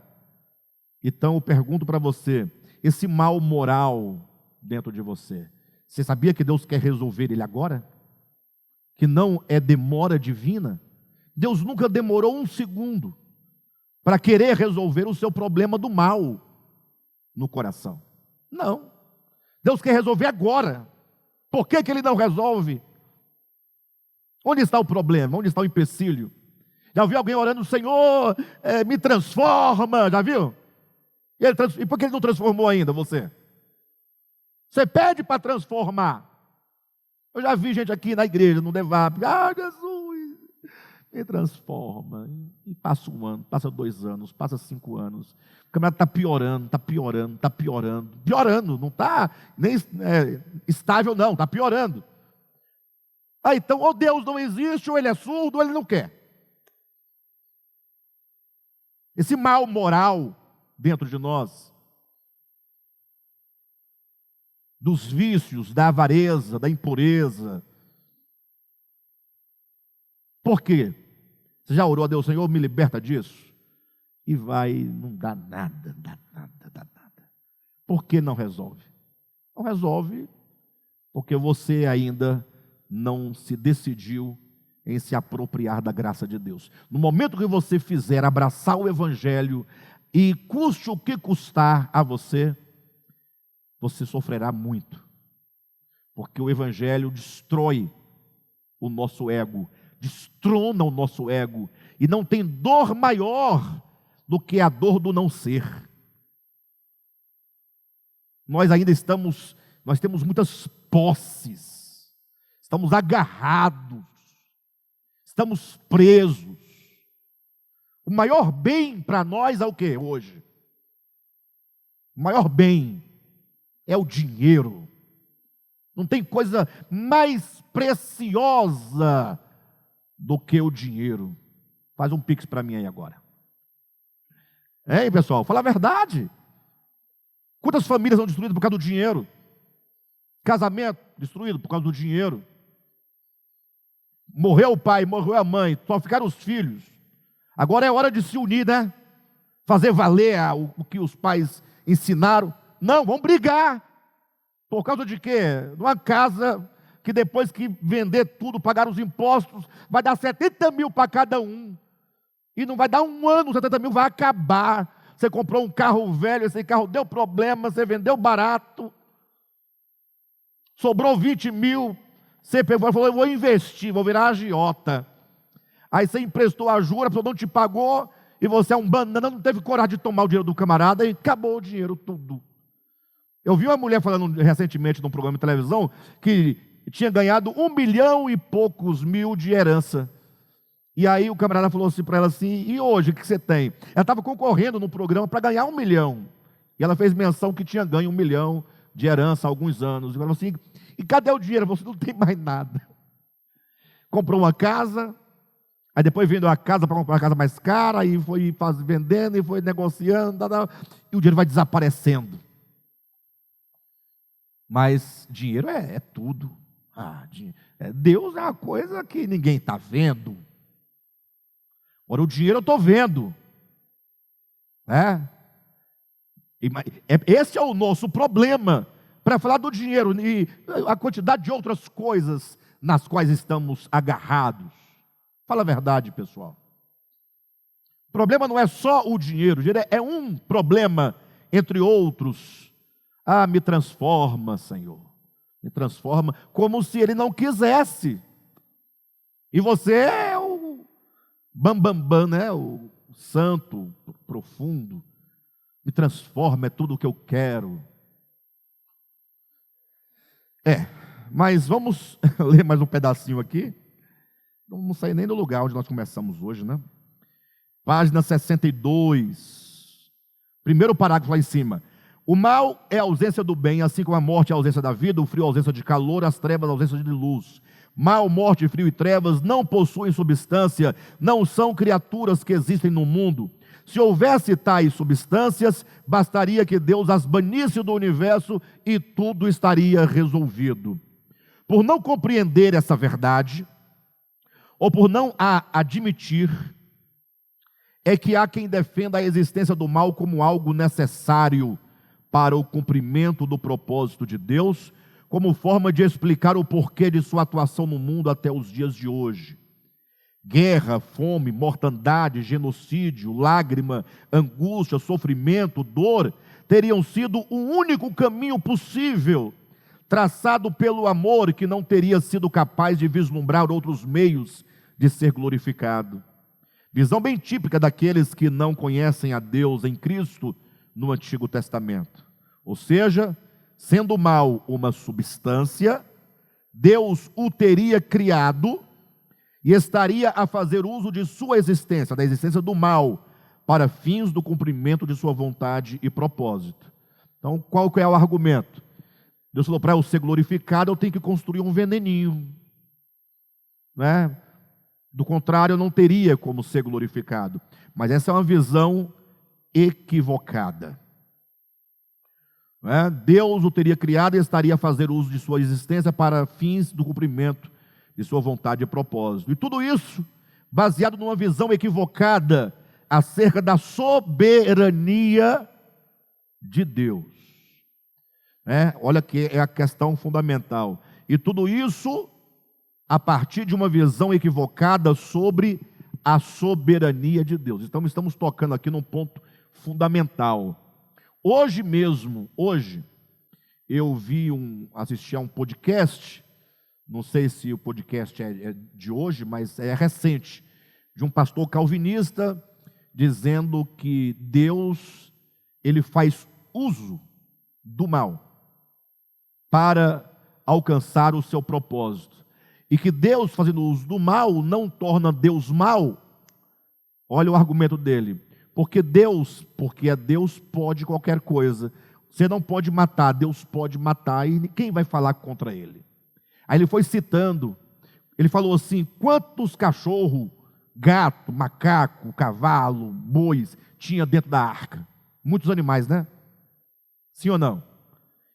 Então eu pergunto para você, esse mal moral dentro de você, você sabia que Deus quer resolver ele agora? Que não é demora divina? Deus nunca demorou um segundo para querer resolver o seu problema do mal no coração. Não. Deus quer resolver agora. Por que Ele não resolve? Onde está o problema? Onde está o empecilho? Já viu alguém orando, Senhor, me transforma? Já viu? E por que Ele não transformou ainda você? Você pede para transformar. Eu já vi gente aqui na igreja, no Devap, Jesus, me transforma. E passa um ano, passa 2 anos, passa 5 anos. O camarada está piorando, está piorando, está piorando. Piorando, não está nem estável não, está piorando. Então, ou Deus não existe, ou Ele é surdo, ou Ele não quer. Esse mal moral dentro de nós, dos vícios, da avareza, da impureza. Por quê? Você já orou a Deus, Senhor, me liberta disso? E não dá nada, dá nada, dá nada. Por que não resolve? Não resolve porque você ainda não se decidiu em se apropriar da graça de Deus. No momento que você fizer abraçar o Evangelho, e custe o que custar a você, você sofrerá muito, porque o Evangelho destrói o nosso ego, destrona o nosso ego, e não tem dor maior do que a dor do não ser. Nós temos muitas posses, estamos agarrados, estamos presos. O maior bem para nós é o que hoje? O maior bem é o dinheiro. Não tem coisa mais preciosa do que o dinheiro. Faz um pix para mim aí agora. Ei, pessoal, fala a verdade. Quantas famílias são destruídas por causa do dinheiro? Casamento destruído por causa do dinheiro. Morreu o pai, morreu a mãe, só ficaram os filhos. Agora é hora de se unir, né? Fazer valer o que os pais ensinaram. Não, vamos brigar. Por causa de quê? Numa casa que depois que vender tudo, pagar os impostos, vai dar 70 mil para cada um. E não vai dar um ano, 70 mil vai acabar. Você comprou um carro velho, esse carro deu problema, você vendeu barato. Sobrou 20 mil, você pegou e falou, eu vou investir, vou virar agiota. Aí você emprestou a jura, a pessoa não te pagou, e você é um banana, não teve coragem de tomar o dinheiro do camarada, e acabou o dinheiro tudo. Eu vi uma mulher falando recentemente num programa de televisão, que tinha ganhado 1 milhão e poucos mil de herança. E aí o camarada falou assim para ela assim, e hoje o que você tem? Ela estava concorrendo no programa para ganhar 1 milhão. E ela fez menção que tinha ganho 1 milhão de herança há alguns anos. E ela falou assim, E cadê o dinheiro? Você não tem mais nada. Comprou uma casa, aí depois vendeu a casa para comprar uma casa mais cara, e foi vendendo, e foi negociando, e o dinheiro vai desaparecendo. Mas dinheiro é tudo. Deus é uma coisa que ninguém está vendo. Agora o dinheiro eu estou vendo. Esse é o nosso problema. Para falar do dinheiro e a quantidade de outras coisas nas quais estamos agarrados. Fala a verdade, pessoal. O problema não é só o dinheiro é um problema entre outros. Me transforma, Senhor. Me transforma, como se Ele não quisesse. E você é o bambambam, né? O santo, profundo. Me transforma, é tudo o que eu quero. Mas vamos ler mais um pedacinho aqui. Não vamos sair nem do lugar onde nós começamos hoje, né? Página 62. Primeiro parágrafo lá em cima. O mal é a ausência do bem, assim como a morte é a ausência da vida, o frio é a ausência de calor, as trevas a ausência de luz. Mal, morte, frio e trevas não possuem substância, não são criaturas que existem no mundo. Se houvesse tais substâncias, bastaria que Deus as banisse do universo e tudo estaria resolvido. Por não compreender essa verdade, ou por não a admitir, é que há quem defenda a existência do mal como algo necessário para o cumprimento do propósito de Deus, como forma de explicar o porquê de sua atuação no mundo até os dias de hoje. Guerra, fome, mortandade, genocídio, lágrima, angústia, sofrimento, dor, teriam sido o único caminho possível, traçado pelo amor que não teria sido capaz de vislumbrar outros meios de ser glorificado. Visão bem típica daqueles que não conhecem a Deus em Cristo no Antigo Testamento. Ou seja, sendo o mal uma substância, Deus o teria criado e estaria a fazer uso de sua existência, da existência do mal, para fins do cumprimento de sua vontade e propósito. Então, qual que é o argumento? Deus falou, para eu ser glorificado, eu tenho que construir um veneninho, né? Do contrário, eu não teria como ser glorificado. Mas essa é uma visão equivocada. Deus o teria criado e estaria a fazer uso de sua existência para fins do cumprimento de sua vontade e propósito. E tudo isso baseado numa visão equivocada acerca da soberania de Deus. Olha que é a questão fundamental. E tudo isso a partir de uma visão equivocada sobre a soberania de Deus. Então estamos tocando aqui num ponto fundamental. Hoje mesmo, eu assisti a um podcast, não sei se o podcast é de hoje, mas é recente, de um pastor calvinista, dizendo que Deus, ele faz uso do mal para alcançar o seu propósito. E que Deus, fazendo uso do mal, não torna Deus mal. Olha o argumento dele. Porque é Deus, pode qualquer coisa. Você não pode matar, Deus pode matar, e quem vai falar contra ele? Aí ele foi citando, ele falou assim, quantos cachorro, gato, macaco, cavalo, bois, tinha dentro da arca? Muitos animais, né? Sim ou não?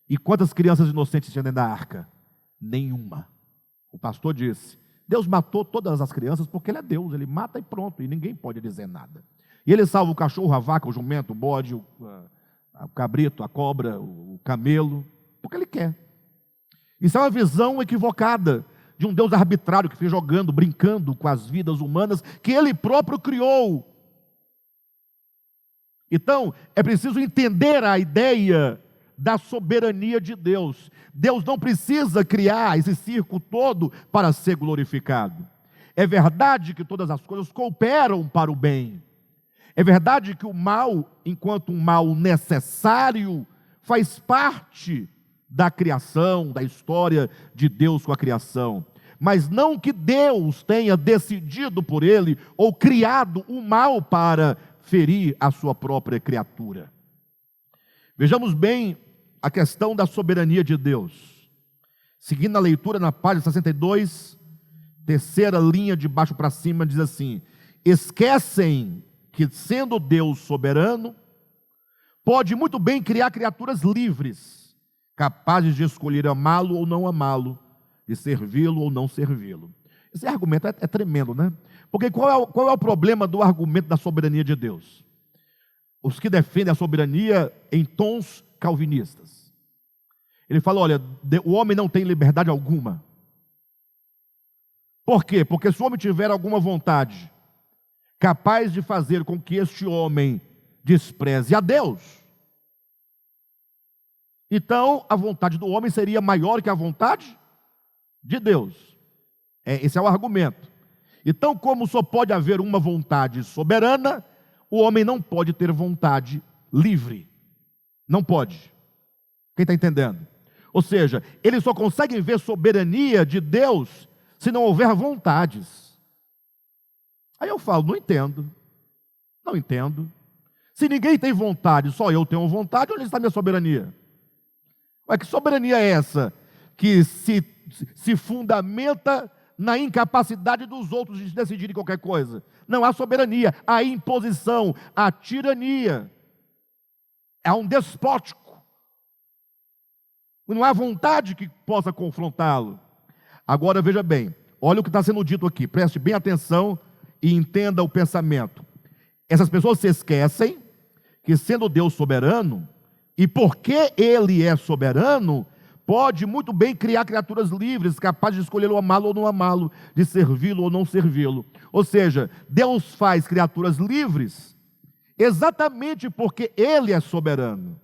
E quantas crianças inocentes tinha dentro da arca? Nenhuma. O pastor disse, Deus matou todas as crianças porque Ele é Deus, Ele mata e pronto, e ninguém pode dizer nada. E Ele salva o cachorro, a vaca, o jumento, o bode, o cabrito, a cobra, o camelo, porque Ele quer. Isso é uma visão equivocada de um Deus arbitrário que fica jogando, brincando com as vidas humanas que Ele próprio criou. Então, é preciso entender a ideia da soberania de Deus. Deus não precisa criar esse circo todo para ser glorificado. É verdade que todas as coisas cooperam para o bem. É verdade que o mal, enquanto um mal necessário, faz parte da criação, da história de Deus com a criação. Mas não que Deus tenha decidido por ele ou criado o mal para ferir a sua própria criatura. Vejamos bem a questão da soberania de Deus. Seguindo a leitura na página 62, terceira linha de baixo para cima, diz assim: esquecem que, sendo Deus soberano, pode muito bem criar criaturas livres, capazes de escolher amá-lo ou não amá-lo, de servi-lo ou não servi-lo. Esse argumento é tremendo, né? Porque qual é o problema do argumento da soberania de Deus? Os que defendem a soberania em tons calvinistas. Ele fala, olha, o homem não tem liberdade alguma. Por quê? Porque se o homem tiver alguma vontade capaz de fazer com que este homem despreze a Deus, então a vontade do homem seria maior que a vontade de Deus. Esse é o argumento. Então, como só pode haver uma vontade soberana, o homem não pode ter vontade livre. Não pode. Quem está entendendo? Ou seja, eles só conseguem ver soberania de Deus se não houver vontades. Aí eu falo, não entendo. Não entendo. Se ninguém tem vontade, só eu tenho vontade, onde está a minha soberania? Mas que soberania é essa que se fundamenta na incapacidade dos outros de decidirem qualquer coisa? Não há soberania, há imposição, há tirania, há um despótico. Não há vontade que possa confrontá-lo. Agora veja bem, olha o que está sendo dito aqui, preste bem atenção e entenda o pensamento. Essas pessoas se esquecem que, sendo Deus soberano, e porque Ele é soberano, pode muito bem criar criaturas livres, capazes de escolher amá-lo ou não amá-lo, de servi-lo ou não servi-lo. Ou seja, Deus faz criaturas livres exatamente porque Ele é soberano.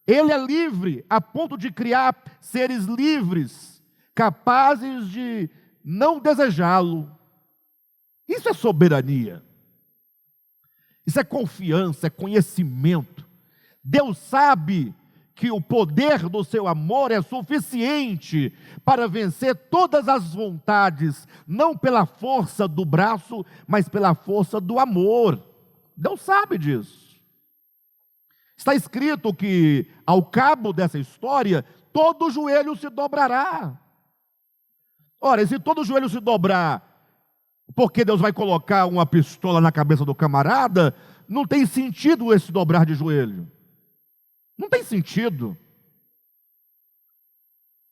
Ele é livre a ponto de criar seres livres, capazes de não desejá-lo. Isso é soberania. Isso é confiança, é conhecimento. Deus sabe que o poder do seu amor é suficiente para vencer todas as vontades, não pela força do braço, mas pela força do amor. Deus sabe disso. Está escrito que, ao cabo dessa história, todo joelho se dobrará. Ora, e se todo joelho se dobrar, porque Deus vai colocar uma pistola na cabeça do camarada, não tem sentido esse dobrar de joelho. Não tem sentido.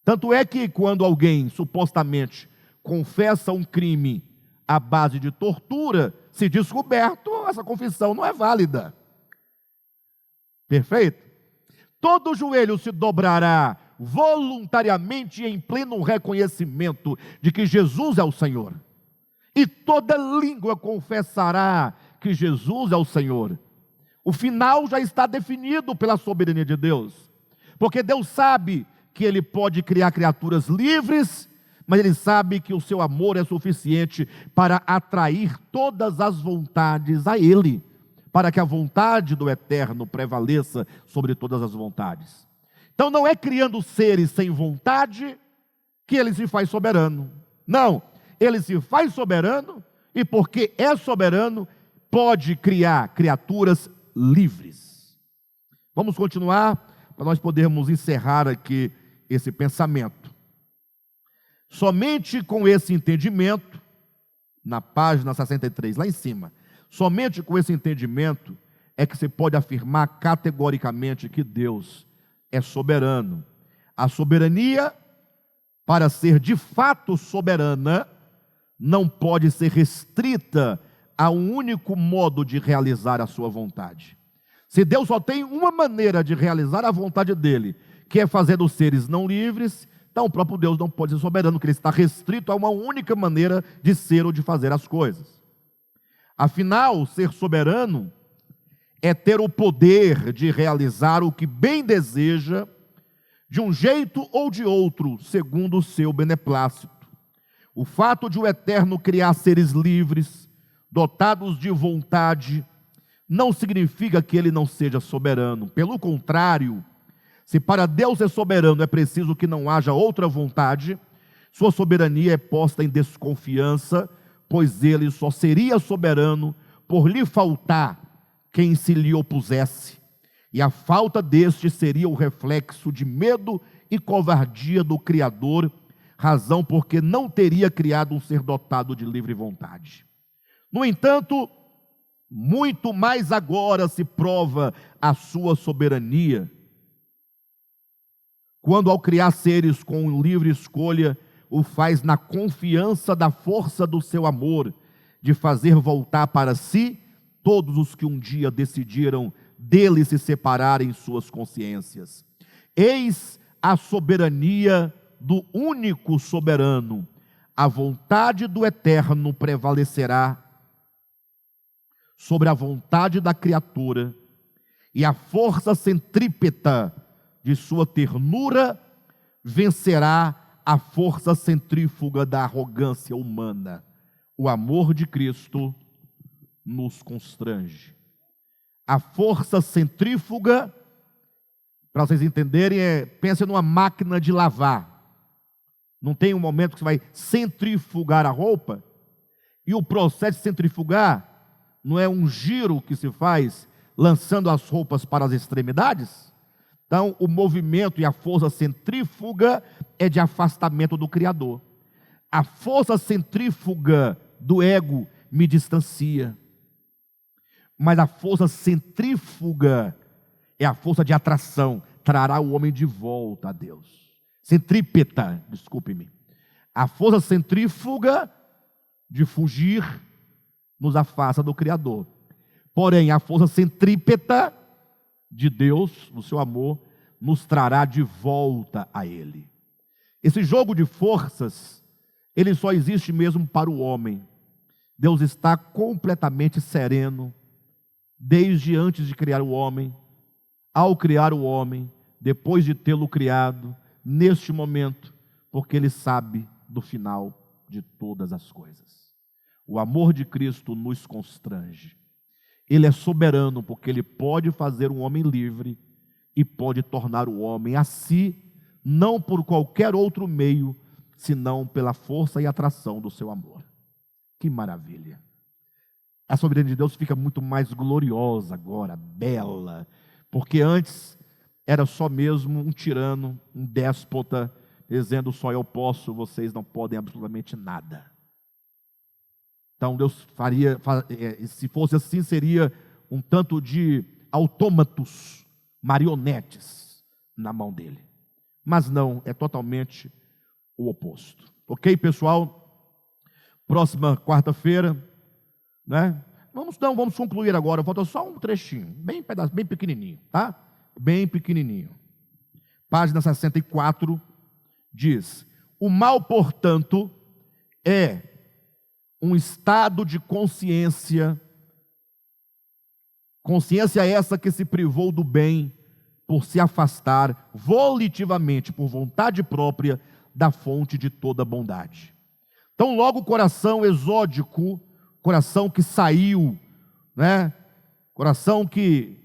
Tanto é que quando alguém supostamente confessa um crime à base de tortura, se descoberto, essa confissão não é válida. Perfeito? Todo joelho se dobrará voluntariamente em pleno reconhecimento de que Jesus é o Senhor. E toda língua confessará que Jesus é o Senhor. O final já está definido pela soberania de Deus. Porque Deus sabe que Ele pode criar criaturas livres, mas Ele sabe que o seu amor é suficiente para atrair todas as vontades a Ele, para que a vontade do Eterno prevaleça sobre todas as vontades. Então não é criando seres sem vontade que Ele se faz soberano. Não, Ele se faz soberano e, porque é soberano, pode criar criaturas livres. Vamos continuar para nós podermos encerrar aqui esse pensamento. Somente com esse entendimento, na página 63, lá em cima, somente com esse entendimento é que se pode afirmar categoricamente que Deus é soberano. A soberania, para ser de fato soberana, não pode ser restrita a um único modo de realizar a sua vontade. Se Deus só tem uma maneira de realizar a vontade dele, que é fazer dos seres não livres, então o próprio Deus não pode ser soberano, porque ele está restrito a uma única maneira de ser ou de fazer as coisas. Afinal, ser soberano é ter o poder de realizar o que bem deseja, de um jeito ou de outro, segundo o seu beneplácito. O fato de o Eterno criar seres livres, dotados de vontade, não significa que ele não seja soberano. Pelo contrário, se para Deus ser soberano é preciso que não haja outra vontade, sua soberania é posta em desconfiança, pois ele só seria soberano por lhe faltar quem se lhe opusesse, e a falta deste seria o reflexo de medo e covardia do Criador, razão porque não teria criado um ser dotado de livre vontade. No entanto, muito mais agora se prova a sua soberania, quando ao criar seres com livre escolha, o faz na confiança da força do seu amor, de fazer voltar para si todos os que um dia decidiram dele se separar em suas consciências. Eis a soberania do único soberano. A vontade do Eterno prevalecerá sobre a vontade da criatura, e a força centrípeta de sua ternura vencerá a força centrífuga da arrogância humana. O amor de Cristo nos constrange. A força centrífuga, para vocês entenderem, pensa numa máquina de lavar. Não tem um momento que você vai centrifugar a roupa? E o processo de centrifugar não é um giro que se faz lançando as roupas para as extremidades? Então, o movimento e a força centrífuga é de afastamento do Criador. A força centrífuga do ego me distancia. Mas a força centrífuga é a força de atração, trará o homem de volta a Deus. Centrípeta, desculpe-me. A força centrífuga de fugir nos afasta do Criador. Porém, a força centrípeta de Deus, no seu amor, nos trará de volta a Ele. Esse jogo de forças, ele só existe mesmo para o homem. Deus está completamente sereno, desde antes de criar o homem, ao criar o homem, depois de tê-lo criado, neste momento, porque Ele sabe do final de todas as coisas. O amor de Cristo nos constrange. Ele é soberano, porque Ele pode fazer um homem livre e pode tornar o homem a si, não por qualquer outro meio, senão pela força e atração do seu amor. Que maravilha! A soberania de Deus fica muito mais gloriosa agora, bela, porque antes era só mesmo um tirano, um déspota, dizendo só eu posso, vocês não podem absolutamente nada. Então Deus faria, se fosse assim, seria um tanto de autômatos, marionetes na mão dele. Mas não, é totalmente o oposto. Ok, pessoal? Próxima quarta-feira, né? Vamos concluir agora. Falta só um trechinho, bem pequenininho, tá? Bem pequenininho. Página 64 diz: o mal, portanto, é um estado de consciência essa que se privou do bem por se afastar volitivamente, por vontade própria, da fonte de toda bondade. Então, logo o coração exódico, coração que saiu, né? Coração que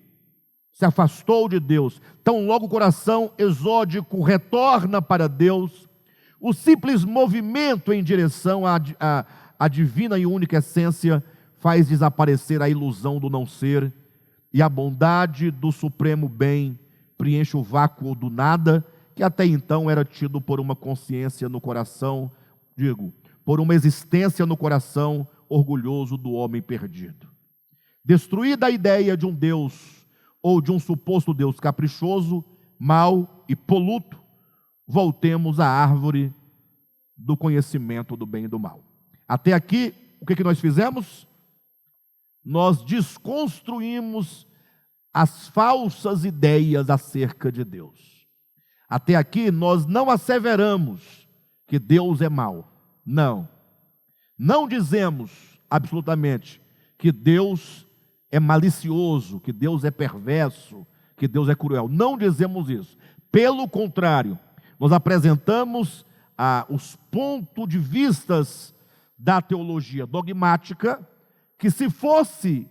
se afastou de Deus. Então, logo o coração exódico retorna para Deus, o simples movimento em direção à divina e única essência faz desaparecer a ilusão do não ser, e a bondade do supremo bem preenche o vácuo do nada, que até então era tido por uma consciência no coração, por uma existência no coração orgulhoso do homem perdido. Destruída a ideia de um Deus, ou de um suposto Deus caprichoso, mau e poluto, voltemos à árvore do conhecimento do bem e do mal. Até aqui, o que nós fizemos? Nós desconstruímos as falsas ideias acerca de Deus. Até aqui, nós não asseveramos que Deus é mau. Não. Não dizemos absolutamente que Deus é malicioso, que Deus é perverso, que Deus é cruel. Não dizemos isso. Pelo contrário, nós apresentamos os pontos de vistas da teologia dogmática, que se fossem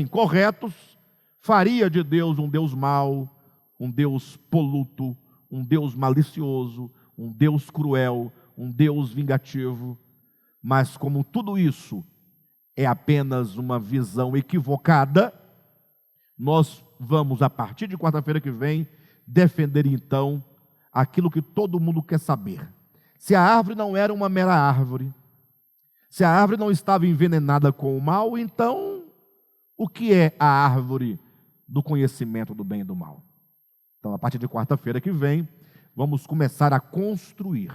corretos, faria de Deus um Deus mau, um Deus poluto, um Deus malicioso, um Deus cruel, um Deus vingativo. Mas como tudo isso é apenas uma visão equivocada, nós vamos, a partir de quarta-feira que vem, defender então aquilo que todo mundo quer saber. Se a árvore não era uma mera árvore, se a árvore não estava envenenada com o mal, então o que é a árvore do conhecimento do bem e do mal? Então, a partir de quarta-feira que vem, vamos começar a construir.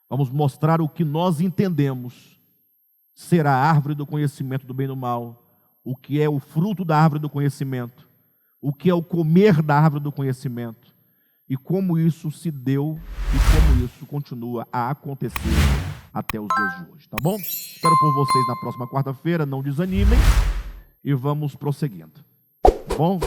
Vamos mostrar o que nós entendemos ser a árvore do conhecimento do bem e do mal, o que é o fruto da árvore do conhecimento, o que é o comer da árvore do conhecimento, e como isso se deu e como isso continua a acontecer até os dias de hoje, tá bom? Espero por vocês na próxima quarta-feira, não desanimem e vamos prosseguindo, tá bom?